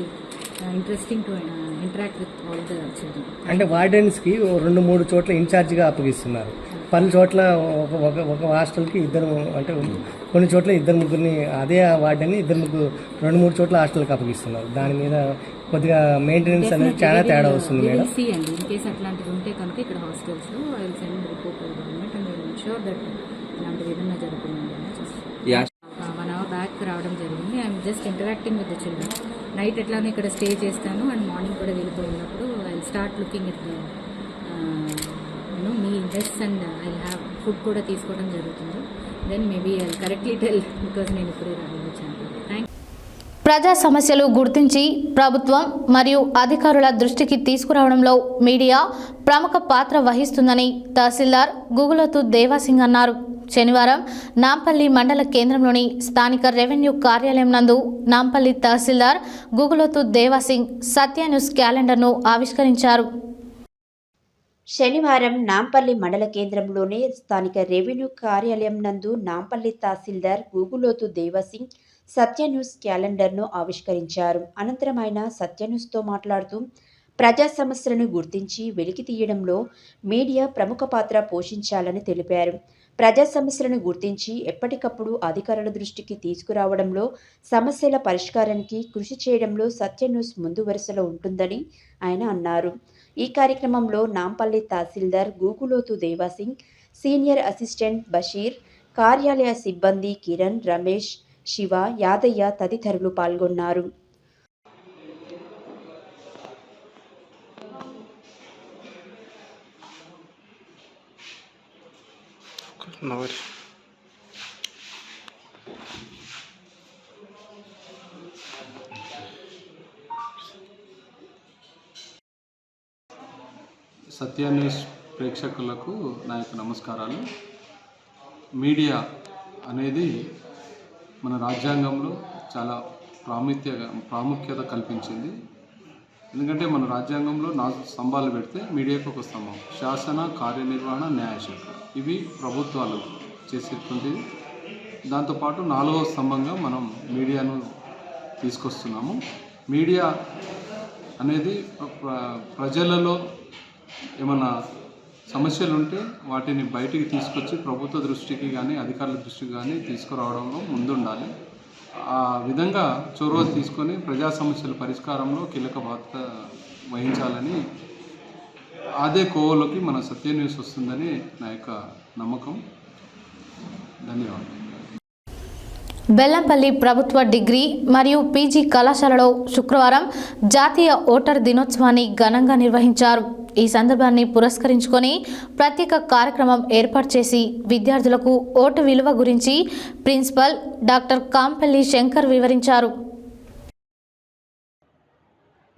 interesting to interact with all the children. అంటే వార్డెన్స్కి 2-3 చోట్ల ఇన్ఛార్జిగా అప్పగిస్తున్నారు. పలు చోట్ల ఒక హాస్టల్కి ఇద్దరు, అంటే కొన్ని చోట్ల 2-3 అదే వార్డెన్ని 2-3 చోట్ల హాస్టల్కి అప్పగిస్తున్నారు. దాని మీద కొద్దిగా మెయింటెనెన్స్ అనేది చాలా తేడా వస్తుంది మేడం. సీ అండి, ఇన్ కేస్ అట్లాంటివి ఉంటే కనుక ఇక్కడ హాస్టల్స్లో I will send report to government and will ensure that ఇలాంటివి ఏదైనా జరుగుతుందండి అని చూస్తాం. 1 hour బ్యాక్ రావడం జరిగింది. I'm just interacting with the children. Night ఎట్లానే ఇక్కడ స్టే చేస్తాను అండ్ మార్నింగ్ కూడా వెళ్తూ ఉన్నప్పుడు I will start looking at me interest and I will have food కూడా తీసుకోవడం జరుగుతుంది. Then maybe I will correctly tell because నేను ఇప్పుడే వచ్చాను. థ్యాంక్. ప్రజా సమస్యలు గుర్తించి ప్రభుత్వం మరియు అధికారుల దృష్టికి తీసుకురావడంలో మీడియా ప్రముఖ పాత్ర వహిస్తుందని తహసీల్దార్ గుగులోతు దేవాసింగ్ అన్నారు. శనివారం నాంపల్లి మండల కేంద్రంలోని స్థానిక రెవెన్యూ కార్యాలయం నందు నాంపల్లి తహసీల్దార్ గుగులోతు దేవాసింగ్ సత్య న్యూస్ క్యాలెండర్ను ఆవిష్కరించారు. శనివారం నాంపల్లి మండల కేంద్రంలోని స్థానిక రెవెన్యూ కార్యాలయం నందు నాంపల్లి తహసీల్దార్ గుగులోతు దేవసింగ్ సత్య న్యూస్ క్యాలెండర్ను ఆవిష్కరించారు. అనంతరం ఆయన సత్య న్యూస్తో మాట్లాడుతూ ప్రజా సమస్యలను గుర్తించి వెలికి తీయడంలో మీడియా ప్రముఖ పాత్ర పోషించాలని తెలిపారు. ప్రజా సమస్యలను గుర్తించి ఎప్పటికప్పుడు అధికారుల దృష్టికి తీసుకురావడంలో, సమస్యల పరిష్కారానికి కృషి చేయడంలో సత్య న్యూస్ ముందు వరుసలో ఉంటుందని ఆయన అన్నారు. ఈ కార్యక్రమంలో నాంపల్లి తహసీల్దార్ గుగులోతు దేవాసింగ్, సీనియర్ అసిస్టెంట్ బషీర్, కార్యాలయ సిబ్బంది కిరణ్, రమేష్, శివ, యాదయ్య తదితరులు పాల్గొన్నారు. సత్య న్యూస్ ప్రేక్షకులకు నా యొక్క నమస్కారాలు. మీడియా అనేది మన రాజ్యాంగంలో చాలా ప్రాముఖ్యత కల్పించింది. ఎందుకంటే మన రాజ్యాంగంలో 4 స్తంభాలు పెడితే మీడియాకు ఒక స్తంభం, శాసన, కార్యనిర్వహణ, న్యాయశాఖ. ఇవి ప్రభుత్వాలు చేసేటువంటి. దాంతోపాటు 4వ స్తంభంగా మనం మీడియాను తీసుకొస్తున్నాము. మీడియా అనేది ప్రజలలో ఏమన్నా సమస్యలు ఉంటే వాటిని బయటికి తీసుకొచ్చి ప్రభుత్వ దృష్టికి కానీ అధికారుల దృష్టికి కానీ తీసుకురావడంలో ముందుండాలి. ఆ విధంగా చొరవ తీసుకొని ప్రజా సమస్యల పరిష్కారంలో కీలక పాత్ర వహించాలని అదే కోవలోకి మన సత్య న్యూస్ వస్తుందని నా యొక్క నమ్మకం. ధన్యవాదాలు. బెల్లంపల్లి ప్రభుత్వ డిగ్రీ మరియు పీజీ కళాశాలలో శుక్రవారం జాతీయ ఓటర్ దినోత్సవాన్ని ఘనంగా నిర్వహించారు. ఈ సందర్భాన్ని పురస్కరించుకొని ప్రత్యేక కార్యక్రమం ఏర్పాటు చేసి విద్యార్థులకు ఓటు విలువ గురించి ప్రిన్సిపల్ డాక్టర్ కాంపల్లి శంకర్ వివరించారు.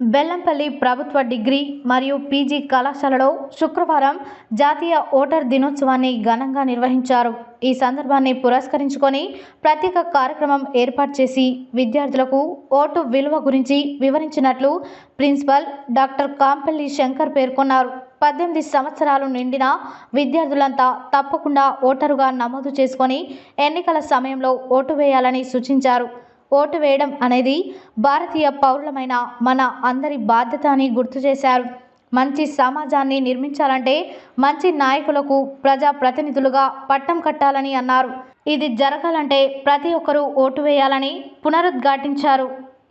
బెల్లంపల్లి ప్రభుత్వ డిగ్రీ మరియు పీజీ కళాశాలలో శుక్రవారం జాతీయ ఓటర్ దినోత్సవాన్ని ఘనంగా నిర్వహించారు. ఈ సందర్భాన్ని పురస్కరించుకొని ప్రత్యేక కార్యక్రమం ఏర్పాటు చేసి విద్యార్థులకు ఓటు విలువ గురించి వివరించినట్లు ప్రిన్సిపల్ డాక్టర్ కాంపల్లి శంకర్ పేర్కొన్నారు. 18 సంవత్సరాలు నిండిన విద్యార్థులంతా తప్పకుండా ఓటరుగా నమోదు చేసుకొని ఎన్నికల సమయంలో ఓటు వేయాలని సూచించారు. ఓటు వేయడం అనేది భారతీయ పౌరులమైన మన అందరి బాధ్యత అని గుర్తు చేశారు. మంచి సమాజాన్ని నిర్మించాలంటే మంచి నాయకులకు ప్రజాప్రతినిధులుగా పట్టం కట్టాలని అన్నారు. ఇది జరగాలంటే ప్రతి ఒక్కరూ ఓటు వేయాలని పునరుద్ఘాటించారు.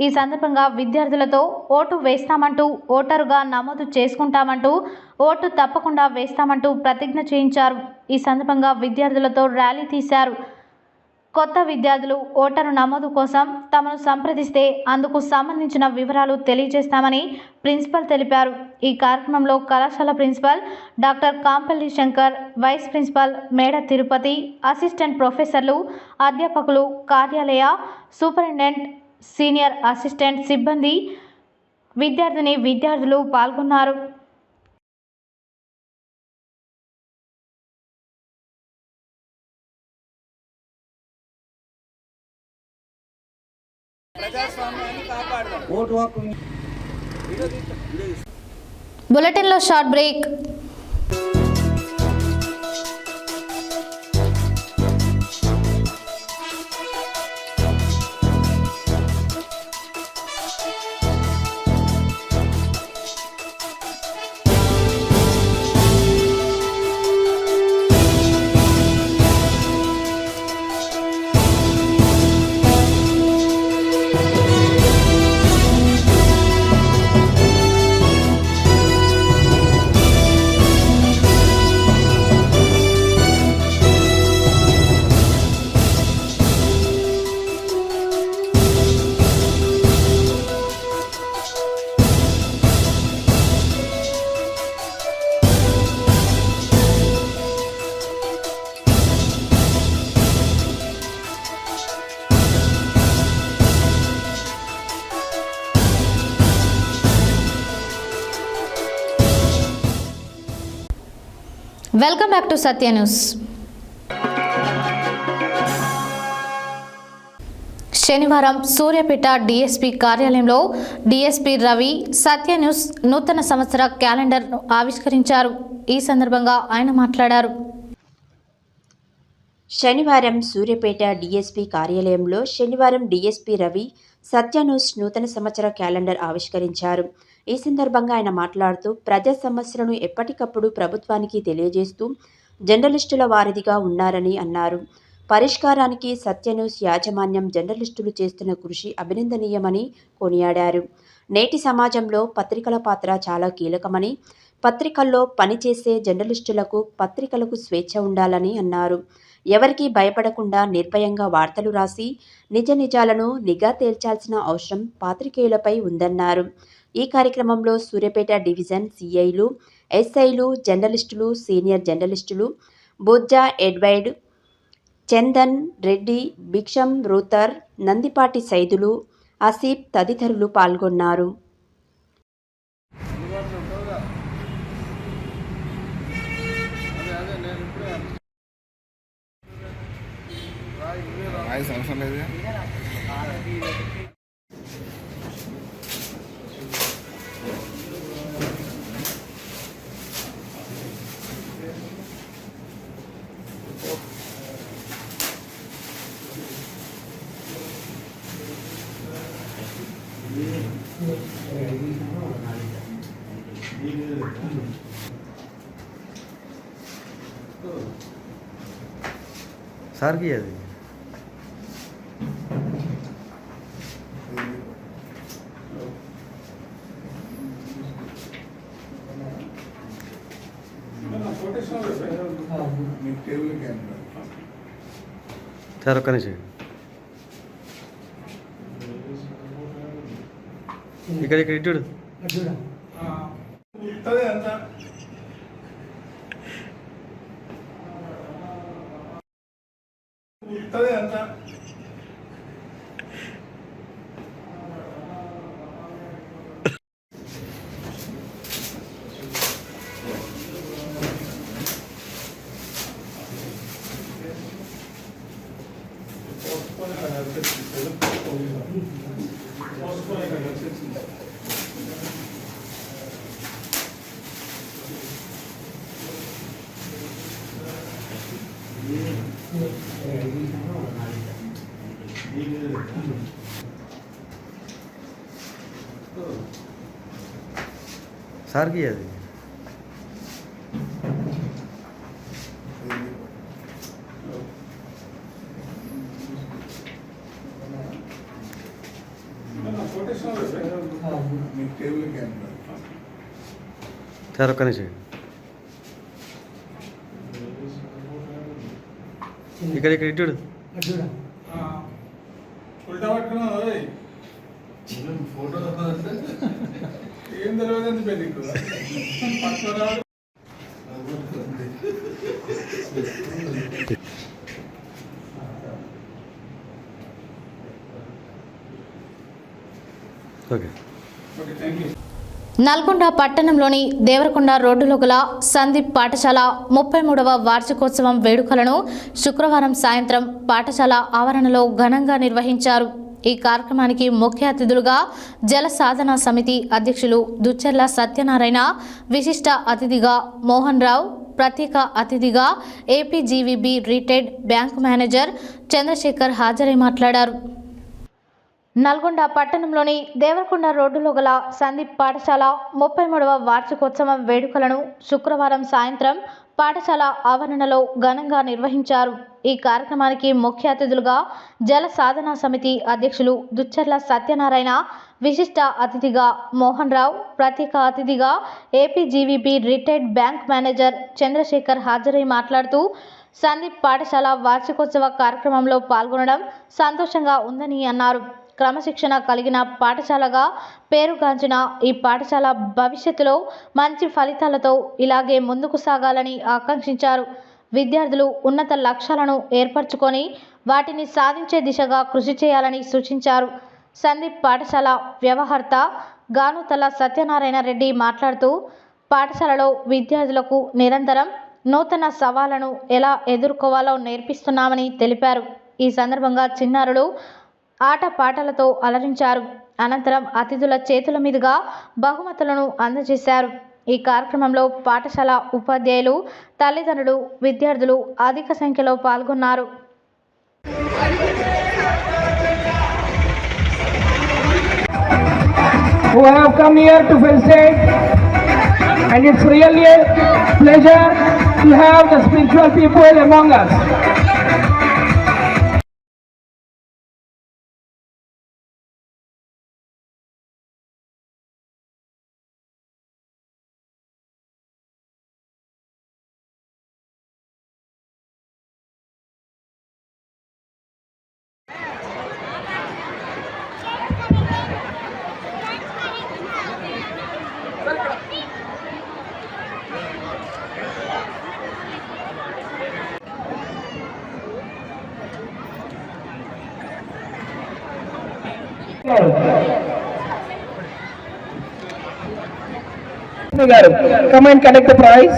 ఈ సందర్భంగా విద్యార్థులతో ఓటు వేస్తామంటూ, ఓటరుగా నమోదు చేసుకుంటామంటూ, ఓటు తప్పకుండా వేస్తామంటూ ప్రతిజ్ఞ చేయించారు. ఈ సందర్భంగా విద్యార్థులతో ర్యాలీ తీశారు. కొత్త విద్యార్థులు ఓటరు నమోదు కోసం తమను సంప్రదిస్తే అందుకు సంబంధించిన వివరాలు తెలియజేస్తామని ప్రిన్సిపల్ తెలిపారు. ఈ కార్యక్రమంలో కళాశాల principal doctor Kampalli Shankar, vice principal Meda Tirupati, assistant ప్రొఫెసర్లు, అధ్యాపకులు, కార్యాలయ సూపరింటెండెంట్, సీనియర్ అసిస్టెంట్ సిబ్బంది, విద్యార్థులు పాల్గొన్నారు. బులెటిన్లో short break. Welcome back to Satya news. శనివారం సూర్యాపేట డీఎస్పీ కార్యాలయంలో డీఎస్పీ రవి సత్య న్యూస్ నూతన సంవత్సర క్యాలెండర్ ఆవిష్కరించారు. ఈ సందర్భంగా ఆయన మాట్లాడారు. శనివారం సూర్యాపేట డీఎస్పీ కార్యాలయంలో శనివారం డీఎస్పీ రవి సత్య న్యూస్ నూతన సంవత్సర క్యాలెండర్ ఆవిష్కరించారు. ఈ సందర్భంగా ఆయన మాట్లాడుతూ ప్రజా సమస్యలను ఎప్పటికప్పుడు ప్రభుత్వానికి తెలియజేస్తూ జర్నలిస్టుల వారధిగా ఉన్నారని అన్నారు. పరిష్కారానికి సత్య న్యూస్ యాజమాన్యం జర్నలిస్టులు చేస్తున్న కృషి అభినందనీయమని కొనియాడారు. నేటి సమాజంలో పత్రికల పాత్ర చాలా కీలకమని, పత్రికల్లో పనిచేసే జర్నలిస్టులకు పత్రికలకు స్వేచ్ఛ ఉండాలని అన్నారు. ఎవరికీ భయపడకుండా నిర్భయంగా వార్తలు రాసి నిజ నిజాలను నిఘా తేల్చాల్సిన అవసరం పాత్రికేయులపై ఉందన్నారు. ఈ కార్యక్రమంలో సూర్యాపేట డివిజన్ సిఐలు, ఎస్ఐలు, జర్నలిస్టులు, సీనియర్ జర్నలిస్టులు బొజ్జా ఎడ్వైడ్, చందన్ రెడ్డి, భిక్షం రూతర్, నందిపాటి సైదులు, ఆసిఫ్ తదితరులు పాల్గొన్నారు. సార్ కి అది సార్ ఒక్క నిమిషం ఇక్కడ ఇక్కడ ఇటు సార్ కి అది సార్ ఒక్క నిమిషం ఇక్కడ ఇక్కడ ఇటు ఉల్టా పట్టుకున్నా ఫోటో ఏం తెలియదు పెళ్ళికి okay okay thank you. Nalgonda పట్టణంలోని దేవరకొండ రోడ్డులో గల సందీప్ పాఠశాల 33వ వార్షికోత్సవం వేడుకలను శుక్రవారం సాయంత్రం పాఠశాల ఆవరణలో ఘనంగా నిర్వహించారు. ఈ కార్యక్రమానికి ముఖ్య అతిథులుగా జల సాధన సమితి అధ్యక్షులు దుచ్చర్ల సత్యనారాయణ, విశిష్ట అతిథిగా మోహన్ రావు, ప్రత్యేక అతిథిగా APGVB retired bank manager Chandrashekar హాజరై మాట్లాడారు. నల్గొండ పట్టణంలోని దేవరకొండ రోడ్డులో గల సందీప్ పాఠశాల 33వ వార్షికోత్సవం వేడుకలను శుక్రవారం సాయంత్రం పాఠశాల ఆవరణలో ఘనంగా నిర్వహించారు. ఈ కార్యక్రమానికి ముఖ్య అతిథులుగా జల సాధన సమితి అధ్యక్షులు దుచ్చర్ల సత్యనారాయణ, విశిష్ట అతిథిగా మోహన్ రావు, ప్రత్యేక అతిథిగా APGVB retired bank manager Chandrashekar హాజరై మాట్లాడుతూ సందీప్ పాఠశాల వార్షికోత్సవ కార్యక్రమంలో పాల్గొనడం సంతోషంగా ఉందని అన్నారు. క్రమశిక్షణ కలిగిన పాఠశాలగా పేరుగాంచిన ఈ పాఠశాల భవిష్యత్తులో మంచి ఫలితాలతో ఇలాగే ముందుకు సాగాలని ఆకాంక్షించారు. విద్యార్థులు ఉన్నత లక్ష్యాలను ఏర్పరచుకొని వాటిని సాధించే దిశగా కృషి చేయాలని సూచించారు. సందీప్ పాఠశాల వ్యవహర్త గానుతల సత్యనారాయణ రెడ్డి మాట్లాడుతూ పాఠశాలలో విద్యార్థులకు నిరంతరం నూతన సవాళ్లను ఎలా ఎదుర్కోవాలో నేర్పిస్తున్నామని తెలిపారు. ఈ సందర్భంగా చిన్నారులు ఆట పాటలతో అలరించారు. అనంతరం అతిథుల చేతుల మీదుగా బహుమతులను అందజేశారు. ఈ కార్యక్రమంలో పాఠశాల ఉపాధ్యాయులు, తల్లిదండ్రులు, విద్యార్థులు అధిక సంఖ్యలో పాల్గొన్నారు. Who have come here to felicitate, and it's really a pleasure to have the spiritual people among us. Come and collect the prize.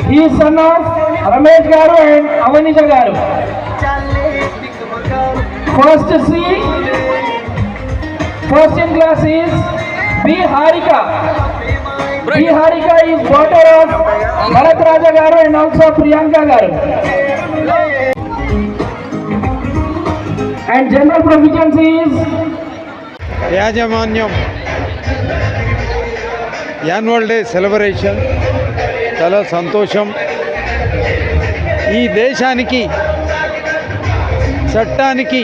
He is son of Ramesh Garu and Avanisha Garu. First in class is B. Harika. B. Harika is daughter of Bharat Raja Garu and also Priyanka Garu. And general provisions is యాజమాన్యం యాన్యువల్ డే సెలబ్రేషన్ చాలా సంతోషం. ఈ దేశానికి చట్టానికి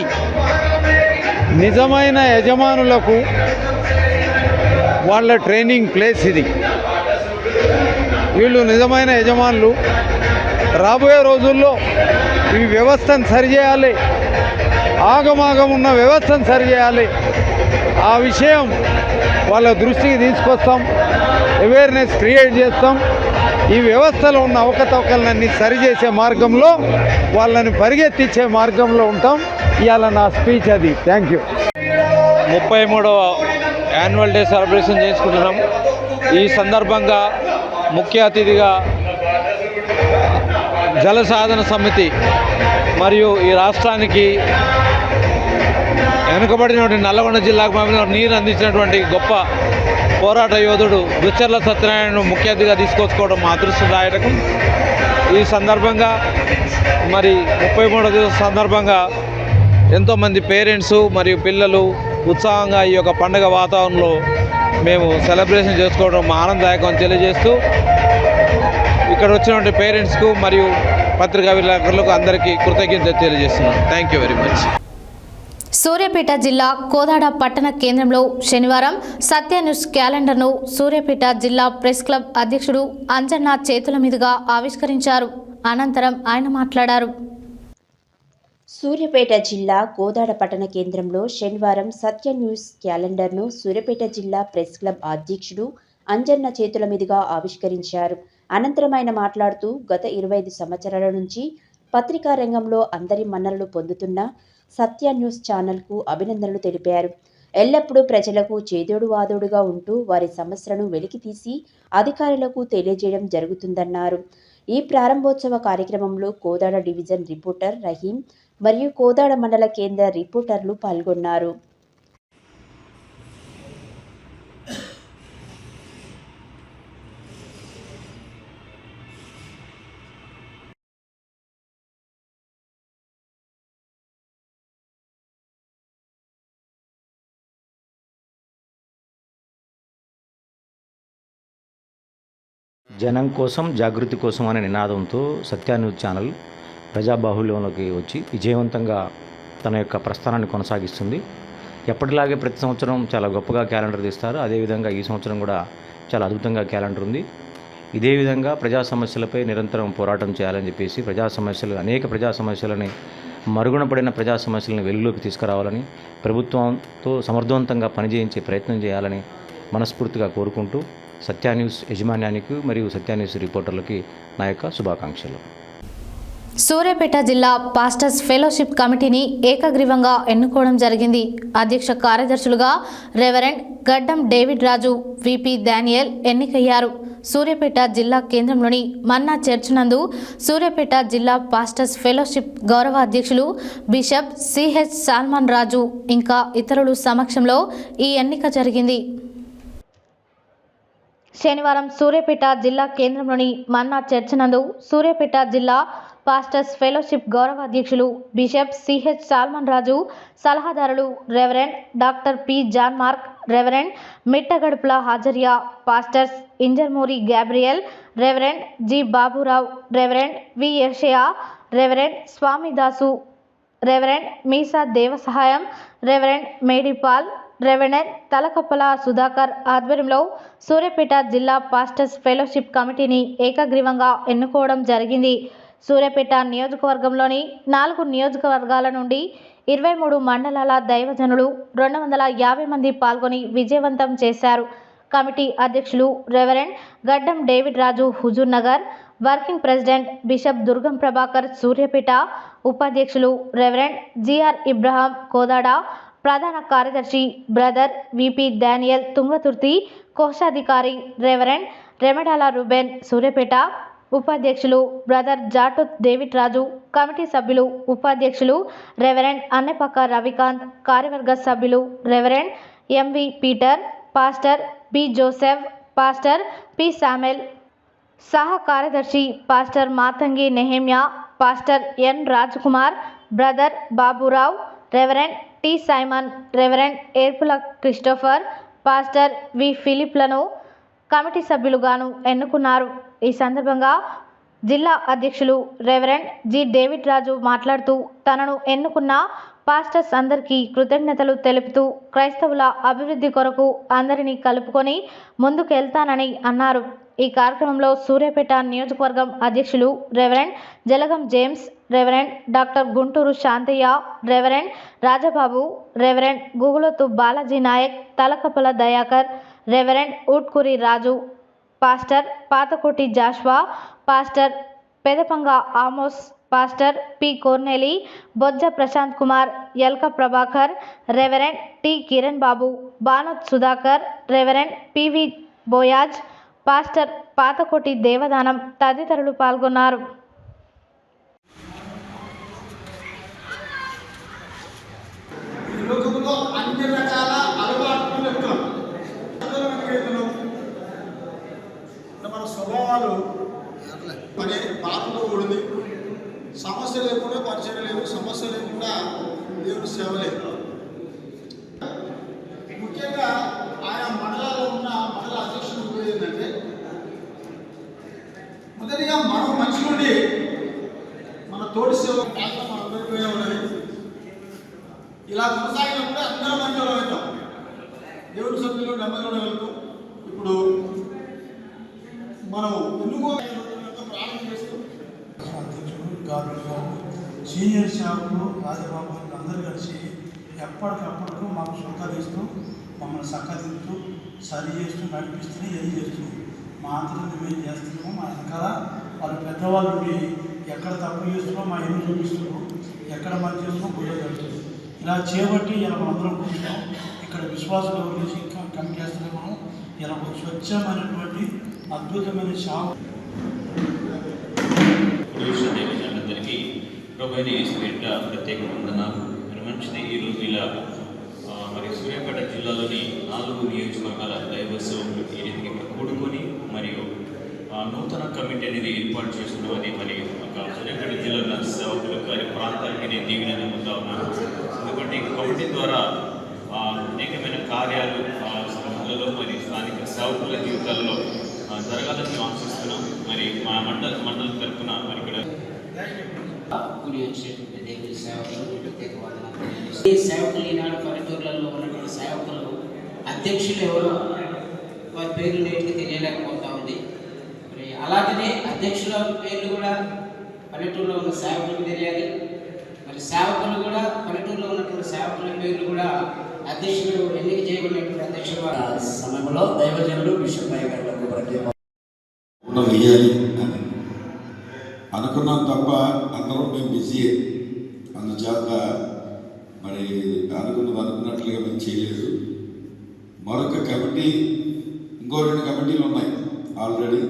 నిజమైన యజమానులకు వాళ్ళ ట్రైనింగ్ ప్లేస్ ఇది. వీళ్ళు నిజమైన యజమానులు. రాబోయే రోజుల్లో ఈ వ్యవస్థను సరిచేయాలి, ఆగమాగం ఉన్న వ్యవస్థను సరిచేయాలి. ఆ విషయం వాళ్ళ దృష్టికి తీసుకొస్తాం, అవేర్నెస్ క్రియేట్ చేస్తాం. ఈ వ్యవస్థలో ఉన్న అవకతవకలన్నీ సరిచేసే మార్గంలో, వాళ్ళని పరిగెత్తించే మార్గంలో ఉంటాం. ఇవాళ నా స్పీచ్ అది. Thank you. 33వ యాన్యువల్ డే సెలబ్రేషన్ చేసుకుంటున్నాం. ఈ సందర్భంగా ముఖ్య అతిథిగా జల సాధన సమితి మరియు ఈ రాష్ట్రానికి వెనుకబడినటువంటి నల్లగొండ జిల్లాకు నీరు అందించినటువంటి గొప్ప పోరాట యోధుడు దుచ్చర్ల సత్యనారాయణను ముఖ్య అతిథిగా తీసుకొచ్చుకోవడం మా అదృష్టదాయకం. ఈ సందర్భంగా మరి 33వ దివస సందర్భంగా ఎంతోమంది పేరెంట్స్ మరియు పిల్లలు ఉత్సాహంగా ఈ యొక్క పండుగ వాతావరణంలో మేము సెలబ్రేషన్ చేసుకోవడం మా ఆనందదాయకం తెలియజేస్తూ, ఇక్కడ వచ్చినటువంటి పేరెంట్స్కు మరియు పత్రికా విలేకరులకు అందరికీ కృతజ్ఞతలు తెలియజేస్తున్నాను. Thank you very much. Suryapet జిల్లా కోదాడ పట్టణ కేంద్రంలో శనివారం సత్య న్యూస్ క్యాలెండర్ను సూర్యాపేట జిల్లా ప్రెస్ క్లబ్ అధ్యక్షుడు అంజన్న చేతుల మీదుగా ఆవిష్కరించారు. అనంతరం ఆయన మాట్లాడారు. సూర్యాపేట జిల్లా కోదాడ పట్టణ కేంద్రంలో శనివారం సత్య న్యూస్ క్యాలెండర్ను సూర్యాపేట జిల్లా ప్రెస్ క్లబ్ అధ్యక్షుడు అంజన్న చేతుల మీదుగా ఆవిష్కరించారు. అనంతరం ఆయన మాట్లాడుతూ గత 25 సంవత్సరాల నుంచి పత్రికా రంగంలో అందరి మన్ననలు పొందుతున్న సత్య న్యూస్ ఛానల్కు అభినందనలు తెలిపారు. ఎల్లప్పుడూ ప్రజలకు చేదోడు వాదోడుగా ఉంటూ వారి సమస్యలను వెలికితీసి అధికారులకు తెలియజేయడం జరుగుతుందన్నారు. ఈ ప్రారంభోత్సవ కార్యక్రమంలో కోదాడ డివిజన్ రిపోర్టర్ రహీం మరియు కోదాడ మండల కేంద్ర రిపోర్టర్లు పాల్గొన్నారు. జనం కోసం జాగృతి కోసం అనే నినాదంతో సత్య న్యూస్ ఛానల్ ప్రజాబాహుల్యంలోకి వచ్చి విజయవంతంగా తన యొక్క ప్రస్థానాన్ని కొనసాగిస్తుంది. ఎప్పటిలాగే ప్రతి సంవత్సరం చాలా గొప్పగా క్యాలెండర్ తీస్తారు. అదేవిధంగా ఈ సంవత్సరం కూడా చాలా అద్భుతంగా క్యాలెండర్ ఉంది. ఇదే విధంగా ప్రజా సమస్యలపై నిరంతరం పోరాటం చేయాలని చెప్పేసి అనేక ప్రజా సమస్యలని మరుగున పడిన ప్రజా సమస్యలను వెలుగులోకి తీసుకురావాలని ప్రభుత్వంతో సమర్థవంతంగా పనిచేయించే ప్రయత్నం చేయాలని మనస్ఫూర్తిగా కోరుకుంటూ సత్య న్యూస్ యాజమాన్యానికి మరియు సత్య న్యూస్ రిపోర్టర్లకి నా యొక్క శుభాకాంక్షలు. సూర్యాపేట జిల్లా పాస్టర్స్ ఫెలోషిప్ కమిటీని ఏకగ్రీవంగా ఎన్నుకోవడం జరిగింది. అధ్యక్ష కార్యదర్శులుగా రెవరెండ్ గడ్డం డేవిడ్ రాజు, విపి డానియల్ ఎన్నికయ్యారు. సూర్యాపేట జిల్లా కేంద్రంలోని మన్నా చర్చ్ నందు సూర్యాపేట జిల్లా పాస్టర్స్ ఫెలోషిప్ గౌరవ అధ్యక్షులు బిషప్ సిహెచ్ సాల్మన్ రాజు ఇంకా ఇతరుల సమక్షంలో ఈ ఎన్నిక జరిగింది. శనివారం సూర్యాపేట జిల్లా కేంద్రంలోని మన్నా చర్చ్ నందు సూర్యాపేట జిల్లా పాస్టర్స్ ఫెలోషిప్ గౌరవ అధ్యక్షులు బిషప్ సిహెచ్ సాల్మన్ రాజు, సలహాదారులు reverend doctor P John Mark, reverend Mittagadupula Hazaria, pastors Injarmuri Gabriel, reverend G Baburao, reverend V Yashaya, reverend Swamidasu, reverend Meesa Devasahayam, reverend Medipal, reverend Talakappala Sudhakar ఆధ్వర్యంలో సూర్యాపేట జిల్లా పాస్టర్స్ ఫెలోషిప్ కమిటీని ఏకగ్రీవంగా ఎన్నుకోవడం జరిగింది. సూర్యాపేట నియోజకవర్గంలోని 4 నియోజకవర్గాల నుండి 23 మండలాల దైవజనులు 250 మంది పాల్గొని విజయవంతం చేశారు. కమిటీ అధ్యక్షులు reverend Gaddam David Raju Huzur Nagar, working president bishop Durgam Prabhakar Suryapet, ఉపాధ్యక్షులు రెవరెండ్ జిఆర్ ఇబ్రహాం కోదాడ, ప్రధాన కార్యదర్శి బ్రదర్ విపి డానియల్ తుంగతుర్తి, కోశాధికారి రెవరెండ్ రెమెడాల రూబెన్ సూర్యాపేట, ఉపాధ్యక్షులు బ్రదర్ జాటుత్ డేవిడ్ రాజు, కమిటీ సభ్యులు ఉపాధ్యక్షులు రెవరెండ్ అన్నెపక్క రవికాంత్, కార్యవర్గ సభ్యులు reverend MV Peter, pastor B Joseph, pastor P Samuel, సహ కార్యదర్శి pastor Mathangi Nehemiah, pastor N Rajkumar, brother Baburao, reverend T Simon, reverend Erpula Christopher, pastor V ఫిలిప్లను కమిటీ సభ్యులుగాను ఎన్నుకున్నారు. ఈ సందర్భంగా జిల్లా అధ్యక్షులు రెవరెండ్ జి డేవిడ్ రాజు మాట్లాడుతూ తనను ఎన్నుకున్న పాస్టర్స్ అందరికీ కృతజ్ఞతలు తెలుపుతూ క్రైస్తవుల అభివృద్ధి కొరకు అందరినీ కలుపుకొని ముందుకెళ్తానని అన్నారు. ఈ కార్యక్రమంలో సూర్యాపేట నియోజకవర్గం అధ్యక్షులు reverend Jalagam James, reverend doctor Guntur Shantaiah, reverend Rajababu, reverend Gugulothu Balaji Naik, Talakapala Dayakar, reverend Utkuri Raju, pastor Pathakoti Joshua, pastor Pedapanga Amos, pastor P Korneli, Bojja Prashanth Kumar, Yalka Prabhakar, reverend T Kiran Babu, Banoth Sudhakar, reverend PV Boaz, pastor Pathakoti Devadanam తదితరులు పాల్గొన్నారు. అన్ని రకాల అలవాట్లు మన స్వభావాలు అనే బాధతో కూడింది. సమస్య లేకుండా పరిచయం లేదు, సమస్య లేకుండా దేవుని సేవ లేదు. ముఖ్యంగా ఆయా మండలాల్లో ఉన్న మండల అధ్యక్షులు ఏంటంటే మొదటిగా మనం మంచి నుండి మన తోటి సేవ మన అందరికీ ఉన్నది. ఇలా కొనసాగినప్పుడు అందరం మంచిలో వెళ్తాం, దేవుడి సభ్యులు నెమ్మదిలో వెళ్తాం. ఇప్పుడు మనం ఎందుకో ప్రార్థన చేస్తూ సీనియర్ సేవకులు రాజబాబు అందరూ కలిసి ఎప్పటికప్పుడు మాకు సహకరిస్తూ మమ్మల్ని సహకరిస్తూ సరి చేస్తూ నడిపిస్తూ ఏం చేస్తున్నాం. మా అంతలో మేము చేస్తున్నాము. మా వెనకాల వాళ్ళు పెద్దవాళ్ళు ఎక్కడ తప్పు చేస్తున్నామో మా ఎన్ని చూపిస్తున్నాం, ఎక్కడ మంచి చేస్తున్నామో గుర్తు చెప్తున్నాం. ఇలా చేయబట్టి ఇలా మనందరం కూర్చున్నాం. ఇక్కడ విశ్వాసులు గురించి కమిటీ చేస్తే మనం ఇలా స్వచ్ఛమైనటువంటి అద్భుతమైన సేవ అందరికీ ప్రభువైన యేసు పేరిట ప్రత్యేక వందనాలు. మరి మంచిది ఈరోజు ఇలా మరి సూర్యాపేట జిల్లాలోని 4 నియోజకవర్గాల దైవ సేవకులు ఈ రీతికి కూడుకొని మరియు నూతన కమిటీ అనేది ఏర్పాటు చేస్తున్నాం. అది మరి ఒక సూర్యాపేట జిల్లాలో సేవకులు వారి ప్రాంతానికి నేను దీవెనగా ఉంటా ఉన్నాను. ఎందుకంటే కమిటీ ద్వారా అనేకమైన కార్యాలు సంస్థలలో మరి స్థానిక సేవకుల జీవితాల్లో జరగాలని ఆశిస్తున్నాం. మరి మా మండలం తరఫున మరి ఇక్కడ ఈ సేవకులు ఈనాడు పల్లెటూర్లలో ఉన్నటువంటి సేవకులు అధ్యక్షులు ఎవరు వారి పేర్లు నేటికి తెలియలేకపోతా ఉంది. మరి అలాగనే అధ్యక్షుల పేర్లు కూడా పల్లెటూరులో ఉన్న సేవకులకు తెలియాలి. మరి సేవకులు కూడా పల్లెటూరులో ఉన్నటువంటి సేవకుల పేర్లు కూడా అధ్యక్షులు ఎన్నిక చేయబడినటువంటి అధ్యక్షుల సమయంలో దైవజనులు బిషప్ అయ్య గారు వేయాలి అని అనుకున్నాం తప్ప అందరూ మేము బిజీయే. అందుచేత మరి అనుకున్నట్లుగా మేము చేయలేదు. మరొక కమిటీ, ఇంకో 2 కమిటీలు ఉన్నాయి ఆల్రెడీ.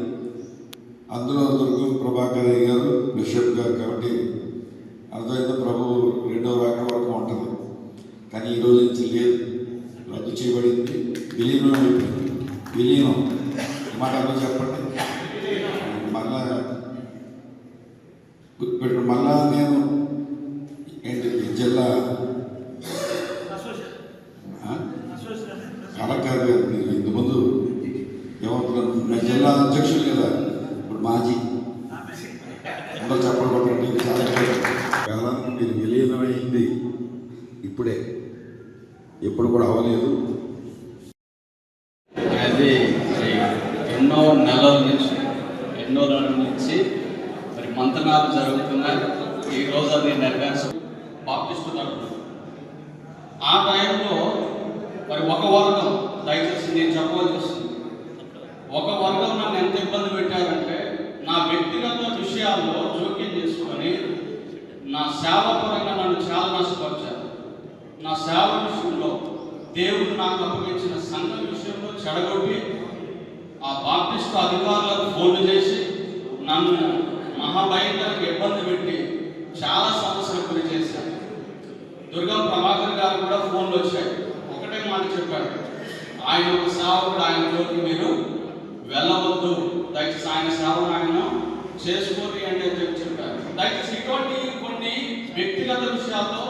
అందులో దుర్గం ప్రభాకర్ గారు బిషప్ గారు కమిటీ అర్థమైతే ప్రభు 2వ రాక వరకు ఉంటుంది. కానీ ఈరోజు నుంచి లేదు, రద్దు చేయబడింది. విలీనం మాట చెప్పండి. మళ్ళా నేను ఏంటి జిల్లా కలెక్టర్ గారు మీరు ఇంతకుముందు ఏమవుతున్నారు జిల్లా అధ్యక్షులు కదా, ఇప్పుడు మాజీ అందరూ చెప్పడం కొట్టండి. కాలానికి మీరు విలీనమైంది ఇప్పుడే, ఎప్పుడు కూడా అవ్వలేదు. అది ఎన్నో నెలల నుంచి ఎన్నో రోజుల నుంచి మరి మంతనాలు జరుగుతున్నాయి. ఈరోజు అది నెరవేర్చు బాప్టిస్టు తరఫున ఆ టైంలో మరి ఒక వర్గం, దయచేసి నేను చెప్పవలసి వస్తుంది, ఒక వర్గం నన్ను ఎంత ఇబ్బంది పెట్టారంటే నా వ్యక్తిగత విషయాల్లో జోక్యం చేసుకొని నా సేవ పరంగా నన్ను చాలా నష్టపరిచారు. నా సేవ విషయంలో దేవుడు నాకు అప్పగించిన సంఘం విషయంలో చెడగొట్టి ఆ బాప్టిస్టు అధికారులకు ఫోన్లు చేసి నన్ను మహాభయంకరంగా ఇబ్బంది పెట్టి చాలా సమస్యలకు గురి చేశారు. దుర్గం ప్రభాకర్ గారు కూడా ఫోన్లు వచ్చాయి. ఒకటే మాట చెప్పాడు, ఆయన ఒక సేవకుడు, ఆయన జోలికి మీరు వెళ్ళవద్దు, దయచేసి ఆయన సేవను ఆయన చేసుకోండి అంటే చెప్పారు. దయచేసి ఇటువంటి కొన్ని వ్యక్తిగత విషయాల్లో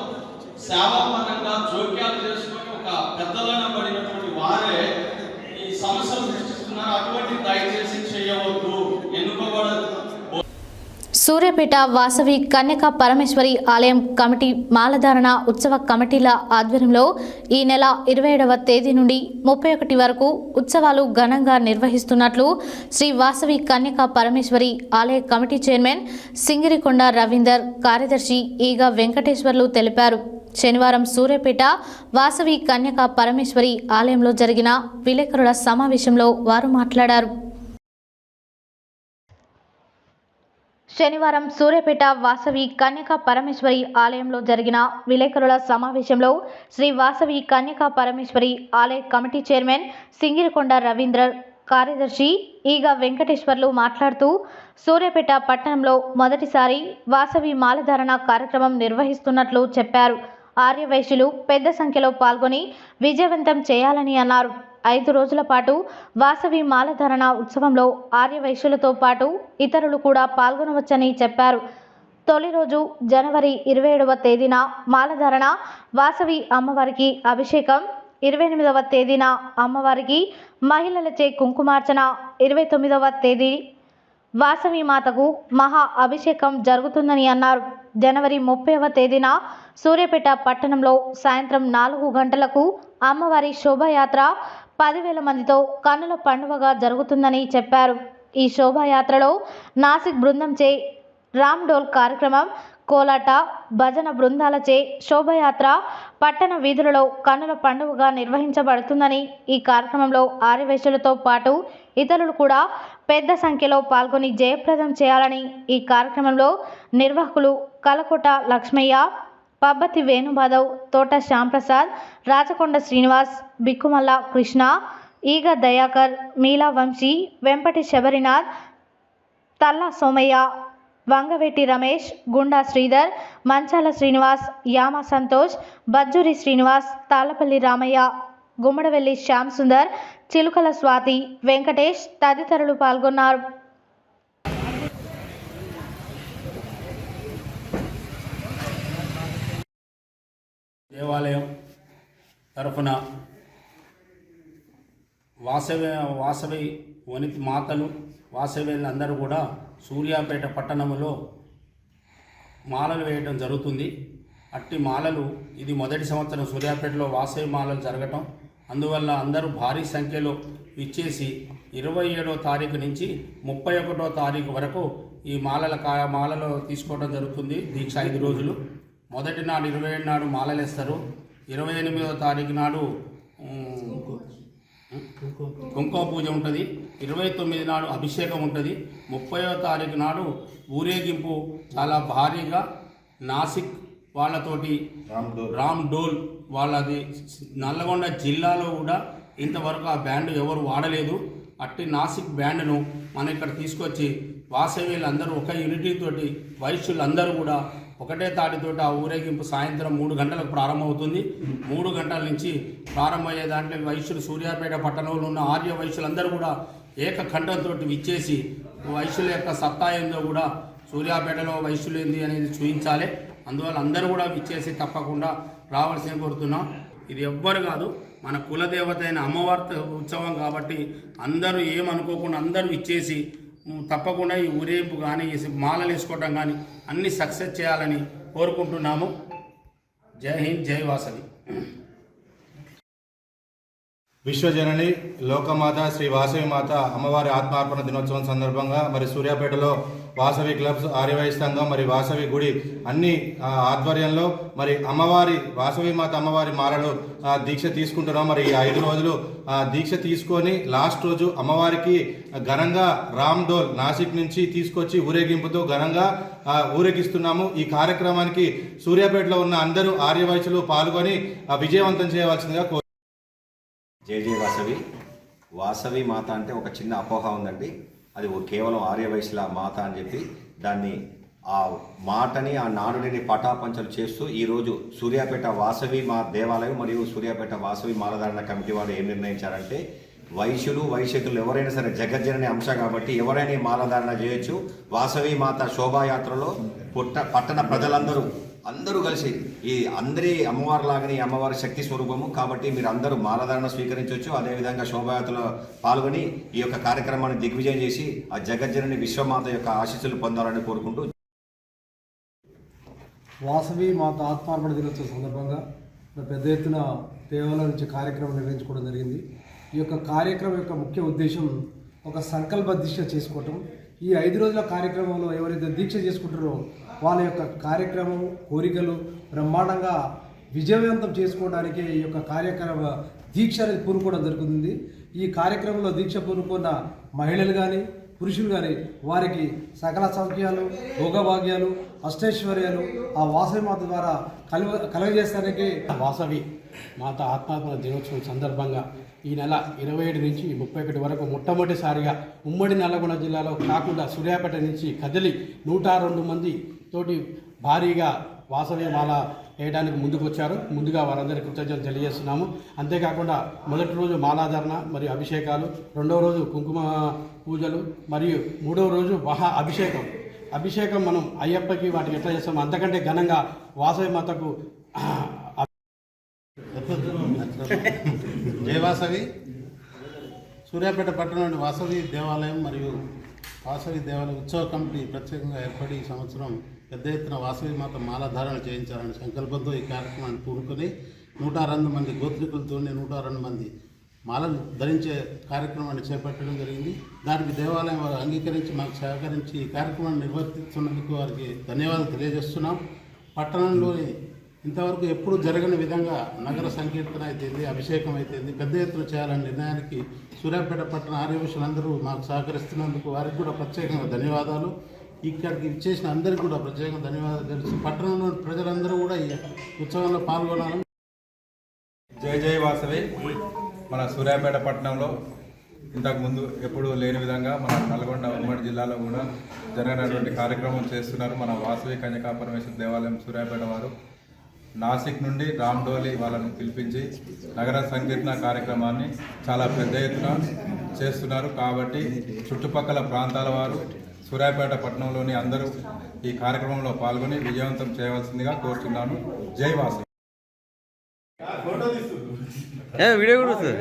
సేవాపరంగా జోక్యాలు చేసుకొని ఒక పెద్దలైన పడినటువంటి వారే ఈ సమస్యలు సృష్టిస్తున్నారు. అటువంటి దయచేసి చేయవద్దు, ఎన్నుకోబడదు. సూర్యాపేట వాసవి కన్యకా పరమేశ్వరి ఆలయం కమిటీ మాలధారణ ఉత్సవ కమిటీల ఆధ్వర్యంలో ఈ నెల 27వ తేదీ నుండి 31 వరకు ఉత్సవాలు ఘనంగా నిర్వహిస్తున్నట్లు శ్రీ వాసవి కన్యకా పరమేశ్వరి ఆలయ కమిటీ చైర్మన్ సింగిరికొండ రవీందర్, కార్యదర్శి ఈగ వెంకటేశ్వర్లు తెలిపారు. శనివారం సూర్యాపేట వాసవి కన్యకా పరమేశ్వరి ఆలయంలో జరిగిన విలేకరుల సమావేశంలో వారు మాట్లాడారు. శనివారం సూర్యాపేట వాసవి కన్యకా పరమేశ్వరి ఆలయంలో జరిగిన విలేకరుల సమావేశంలో శ్రీ వాసవి కన్యకా పరమేశ్వరి ఆలయ కమిటీ చైర్మన్ సింగిరికొండ రవీందర్, కార్యదర్శి ఈగ వెంకటేశ్వర్లు మాట్లాడుతూ సూర్యాపేట పట్టణంలో మొదటిసారి వాసవి మాలధారణ కార్యక్రమం నిర్వహిస్తున్నట్లు చెప్పారు. ఆర్యవైశ్యులు పెద్ద సంఖ్యలో పాల్గొని విజయవంతం చేయాలని అన్నారు. 5 రోజుల పాటు వాసవి మాలధారణ ఉత్సవంలో ఆర్యవైశ్యులతో పాటు ఇతరులు కూడా పాల్గొనవచ్చని చెప్పారు. తొలి రోజు జనవరి 27వ తేదీన మాలధారణ వాసవి అమ్మవారికి అభిషేకం, 28వ తేదీన అమ్మవారికి మహిళలచే కుంకుమార్చన, 29వ తేదీ వాసవి మాతకు మహా అభిషేకం జరుగుతుందని అన్నారు. జనవరి 30వ తేదీన సూర్యాపేట పట్టణంలో సాయంత్రం 4 గంటలకు అమ్మవారి శోభాయాత్ర 10,000 మందితో కన్నుల పండుగగా జరుగుతుందని చెప్పారు. ఈ శోభాయాత్రలో నాసిక్ బృందంచే రామ్ డోల్ కార్యక్రమం, కోలాట, భజన బృందాలచే శోభాయాత్ర పట్టణ వీధులలో కన్నుల పండుగగా నిర్వహించబడుతుందని, ఈ కార్యక్రమంలో ఆర్యవైశ్యులతో పాటు ఇతరులు కూడా పెద్ద సంఖ్యలో పాల్గొని జయప్రదం చేయాలని ఈ కార్యక్రమంలో నిర్వాహకులు కలకోట లక్ష్మయ్య, పబ్బతి వేణుమాధవ్, తోట శ్యాంప్రసాద్, రాచకొండ శ్రీనివాస్, బిక్కుమల్ల కృష్ణ, ఈగ దయాకర్, మీలా వంశీ, వెంపటి శబరినాథ్, తల్లా సోమయ్య, వంగవెట్టి రమేష్, గుండా శ్రీధర్, మంచాల శ్రీనివాస్, యామ సంతోష్, బజ్జూరి శ్రీనివాస్, తాళ్లపల్లి రామయ్య, గుమ్మడవెల్లి శ్యామ్ సుందర్, చిలుకల స్వాతి, వెంకటేష్ తదితరులు పాల్గొన్నారు. దేవాలయం తరఫున వాసవి వనితి మాతలు వాసవేళ్ళందరూ కూడా సూర్యాపేట పట్టణంలో మాలలు వేయడం జరుగుతుంది. అట్టి మాలలు ఇది మొదటి సంవత్సరం సూర్యాపేటలో వాసవి మాలలు జరగటం, అందువల్ల అందరూ భారీ సంఖ్యలో ఇచ్చేసి 27వ తారీఖు నుంచి 31వ తారీఖు వరకు ఈ మాలలో తీసుకోవడం జరుగుతుంది. దీక్ష 5 రోజులు. మొదటి నాడు 27 నాడు మాలలు వేస్తారు. 28వ తారీఖు నాడు కుంకుమ పూజ ఉంటుంది. 29 నాడు అభిషేకం ఉంటుంది. 30వ తారీఖు నాడు ఊరేగింపు చాలా భారీగా నాసిక్ వాళ్ళతోటి రామ్ డోల్ వాళ్ళది నల్లగొండ జిల్లాలో కూడా ఇంతవరకు ఆ బ్యాండ్ ఎవరు వాడలేదు. అట్టి నాసిక్ బ్యాండ్ను మనం ఇక్కడ తీసుకొచ్చి వాసవీలందరూ ఒక యూనిటీ తోటి వైశ్యులందరూ కూడా ఒకటే తాటితోటి ఆ ఊరేగింపు సాయంత్రం 3 గంటలకు ప్రారంభమవుతుంది. 3 గంటల నుంచి ప్రారంభమయ్యే దాంట్లో వైశ్యులు సూర్యాపేట పట్టణంలో ఉన్న ఆర్య వైశ్యులందరూ కూడా ఏకఖండంతో విచ్చేసి వైశ్యుల యొక్క సత్తా ఏందో కూడా సూర్యాపేటలో వైశ్యులు ఏంది అనేది చూపించాలి. అందువల్ల అందరూ కూడా విచ్చేసి తప్పకుండా రావాల్సిన కోరుతున్నాం. ఇది ఎవ్వరు కాదు, మన కులదేవత అయిన అమ్మవారి ఉత్సవం కాబట్టి అందరూ ఏమనుకోకుండా అందరూ ఇచ్చేసి తప్పకుండా ఈ ఊరేంపు కానీ మాలలు వేసుకోవడం కానీ అన్ని సక్సెస్ చేయాలని కోరుకుంటున్నాము. జై హింద్, జై వాసవి. విశ్వజనని లోకమాత శ్రీ వాసవి మాత అమ్మవారి ఆత్మార్పణ దినోత్సవం సందర్భంగా మరి సూర్యాపేటలో వాసవి క్లబ్స్, ఆర్యవైశ్య సంఘం, మరి వాసవి గుడి అన్ని ఆధ్వర్యంలో మరి అమ్మవారి వాసవి మాత అమ్మవారి మాలలో దీక్ష తీసుకుంటున్నాం. మరి ఈ 5 రోజులు దీక్ష తీసుకొని లాస్ట్ రోజు అమ్మవారికి ఘనంగా రామ్ డోల్ నాసిక్ నుంచి తీసుకొచ్చి ఊరేగింపుతో ఘనంగా ఊరేగిస్తున్నాము. ఈ కార్యక్రమానికి సూర్యాపేటలో ఉన్న అందరూ ఆర్యవైశ్యులు పాల్గొని విజయవంతం చేయవలసిందిగా జై జై వాసవి. వాసవి మాత అంటే ఒక చిన్న అపోహ ఉందండి. అది కేవలం ఆర్యవైశ్యుల మాత అని చెప్పి దాన్ని ఆ మాటని ఆ నాడుని పటాపంచలు చేస్తూ ఈరోజు సూర్యాపేట వాసవి మా దేవాలయం మరియు సూర్యాపేట వాసవి మాలధారణ కమిటీ వారు ఏం నిర్ణయించారంటే వైశ్యులు ఎవరైనా సరే జగజ్జనని అంశ కాబట్టి ఎవరైనా మాలధారణ చేయొచ్చు. వాసవి మాత శోభాయాత్రలో పట్టణ ప్రజలందరూ కలిసి ఈ అందరి అమ్మవారి లాగానే అమ్మవారి శక్తి స్వరూపము కాబట్టి మీరు అందరూ మాలధారణ స్వీకరించవచ్చు. అదేవిధంగా శోభాయాత్రలో పాల్గొని ఈ యొక్క కార్యక్రమాన్ని దిగ్విజయం చేసి ఆ జగజ్జనని విశ్వమాత యొక్క ఆశీస్సులు పొందాలని కోరుకుంటూ వాసవి మాత ఆత్మార్పణ దినోత్సవం సందర్భంగా పెద్ద ఎత్తున దేవాలయం నుంచి కార్యక్రమం నిర్వహించుకోవడం జరిగింది. ఈ యొక్క కార్యక్రమం యొక్క ముఖ్య ఉద్దేశం ఒక సంకల్ప దీక్ష చేసుకోవటం. ఈ 5 రోజుల కార్యక్రమంలో ఎవరైతే దీక్ష చేసుకుంటారో వాళ్ళ యొక్క కార్యక్రమం కోరికలు బ్రహ్మాండంగా విజయవంతం చేసుకోవడానికి ఈ యొక్క కార్యక్రమ దీక్ష అనేది పూనుకోవడం జరుగుతుంది. ఈ కార్యక్రమంలో దీక్ష పూనుకున్న మహిళలు కానీ పురుషులు కానీ వారికి సకల సౌఖ్యాలు, భోగభాగ్యాలు, అష్టైశ్వర్యాలు ఆ వాసవి మాత ద్వారా కలుగజేస్తానికి వాసవి మాత ఆత్మార్పణ దినోత్సవం సందర్భంగా ఈ నెల 27 నుంచి 31 వరకు మొట్టమొదటిసారిగా ఉమ్మడి నల్లగొండ జిల్లాలో కాకుండా సూర్యాపేట నుంచి కదిలి 102 మంది తోటి భారీగా వాసవి మాల వేయడానికి ముందుకు వచ్చారు. ముందుగా వారందరికీ కృతజ్ఞతలు తెలియజేస్తున్నాము. అంతేకాకుండా మొదటి రోజు మాలాధారణ మరియు అభిషేకాలు, 2వ రోజు కుంకుమ పూజలు మరియు 3వ రోజు అభిషేకం మనం అయ్యప్పకి వాటికి ఎట్లా చేస్తాము అంతకంటే ఘనంగా వాసవి మాతకు జై వాసవి. సూర్యాపేట పట్టణంలోని వాసవి దేవాలయం మరియు వాసవి దేవాలయ ఉత్సవ కమిటీ ప్రత్యేకంగా ఏర్పడి ఈ సంవత్సరం పెద్ద ఎత్తున వాసవి మాత మాలాధారణ చేయించాలనే సంకల్పంతో ఈ కార్యక్రమాన్ని పూనుకొని 102 మంది గోత్రికులతో 102 మంది మాలను ధరించే కార్యక్రమాన్ని చేపట్టడం జరిగింది. దానికి దేవాలయం వారు అంగీకరించి మాకు సహకరించి ఈ కార్యక్రమాన్ని నిర్వర్తిస్తున్నందుకు వారికి ధన్యవాదాలు తెలియజేస్తున్నాం. పట్టణంలోని ఇంతవరకు ఎప్పుడు జరగని విధంగా నగర సంకీర్తన అయితేంది, అభిషేకం అయితేంది పెద్ద ఎత్తున చేయాలనే నిర్ణయానికి సూర్యాపేట పట్టణ ఆర్యవైశ్యులందరూ మాకు సహకరిస్తున్నందుకు వారికి కూడా ప్రత్యేకంగా ధన్యవాదాలు. ఇక్కడికి ఇచ్చేసిన అందరికీ కూడా ప్రత్యేకంగా ధన్యవాదాలు తెలుసు. పట్టణంలో ప్రజలందరూ కూడా ఈ ఉత్సవంలో పాల్గొనాలని. జై జై వాసవి. మన సూర్యాపేట పట్టణంలో ఇంతకుముందు ఎప్పుడూ లేని విధంగా మన నల్గొండ ఉమ్మడి జిల్లాలో కూడా జరిగినటువంటి కార్యక్రమం చేస్తున్నారు. మన వాసవి కన్యకా పరమేశ్వర దేవాలయం సూర్యాపేట వారు నాసిక్ నుండి రామ్డోలి వాళ్ళని పిలిపించి నగర సంకీర్తన కార్యక్రమాన్ని చాలా పెద్ద ఎత్తున చేస్తున్నారు. కాబట్టి చుట్టుపక్కల ప్రాంతాల వారు సూర్యాపేట పట్టణంలోని అందరూ ఈ కార్యక్రమంలో పాల్గొని విజయవంతం చేయవలసిందిగా కోరుతున్నాను. జై వాసవి. వీడియో కూడా వస్తుంది.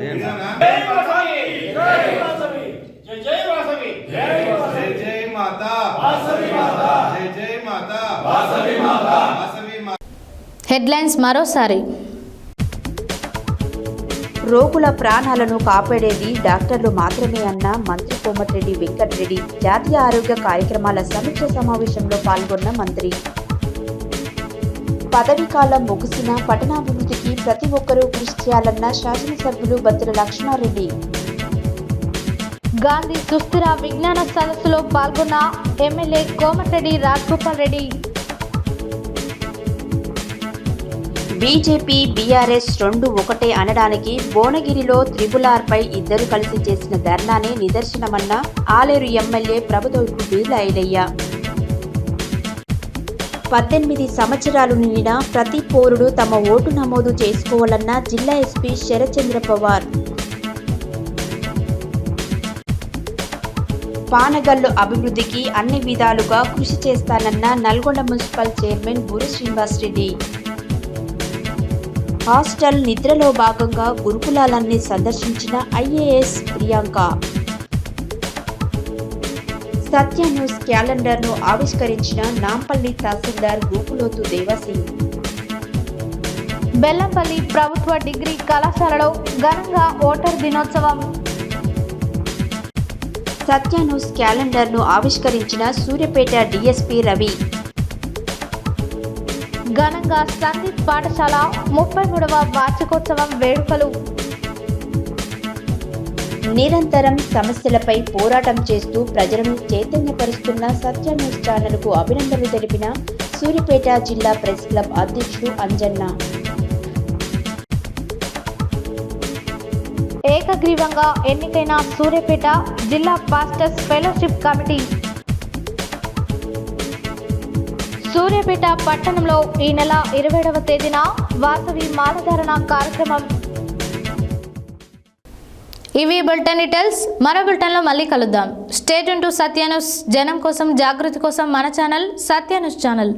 హెడ్లైన్స్ మరోసారి. రోగుల ప్రాణాలను కాపాడేది డాక్టర్లు మాత్రమే అన్న మంత్రి కోమటిరెడ్డి వెంకటరెడ్డి జాతీయ ఆరోగ్య కార్యక్రమాల సమీక్ష సమావేశంలో పాల్గొన్న మంత్రి. పదవీకాలం ముగిసిన పట్టణాభివృద్ధికి ప్రతి ఒక్కరూ కృషి చేయాలన్న శాసనసభ్యులు బత్తుల లక్ష్మారెడ్డి. గాంధీ సుస్థిర విజ్ఞాన సదస్సులో పాల్గొన్న MLA Komatireddy Rajagopal Reddy. BJP BRS రెండు ఒకటే అనడానికి భువనగిరిలో త్రిపులార్పై ఇద్దరు కలిసి చేసిన ధర్నానే నిదర్శనమన్న ఆలేరు ఎమ్మెల్యే ప్రభుత్వపు బీర్ల ఐలయ్య. 18 సంవత్సరాలు నిండిన ప్రతి పౌరుడు తమ ఓటు నమోదు చేసుకోవాలన్న జిల్లా ఎస్పీ శరత్చంద్ర పవార్. పానగల్లు అభివృద్ధికి అన్ని విధాలుగా కృషి చేస్తానన్న Nalgonda municipal chairman Burri Srinivasareddy. Hostel నిద్రలో భాగంగా గురుకులాలన్నీ సందర్శించిన ఐఏఎస్ ప్రియాంక. సత్య న్యూస్ క్యాలెండర్ను ఆవిష్కరించిన నాంపల్లి తహసీల్దార్ గోకులోతు దేవాసింగ్. బెల్లంపల్లి ప్రభుత్వ డిగ్రీ కళాశాలలో ఘనంగా ఓటర్ దినోత్సవం. సత్య న్యూస్ క్యాలెండర్ను ఆవిష్కరించిన సూర్యాపేట డీఎస్పీ రవి. ఘనంగా సందీప్ పాఠశాల 33వ వార్షికోత్సవం వేడుకలు. నిరంతరం సమస్యలపై పోరాటం చేస్తూ ప్రజలను చైతన్యపరుస్తున్న సత్య న్యూస్ ఛానల్కు అభినందనలు తెలిపిన సూర్యాపేట జిల్లా ప్రెస్ క్లబ్ అధ్యక్షుడు అంజన్న. ఏకగ్రీవంగా ఎన్నికైన సూర్యాపేట జిల్లా పాస్టర్స్ ఫెలోషిప్ కమిటీ. సూర్యాపేట పట్టణంలో ఈ నెల 27వ తేదీన వాసవి మాలధారణ కార్యక్రమం. ఇవి బులెటిన్ డీటెయిల్స్. మరో బులెటిన్లో మళ్ళీ కలుద్దాం. Stay tune to Satya news. జనం కోసం, జాగృతి కోసం మన ఛానల్ సత్య న్యూస్ ఛానల్.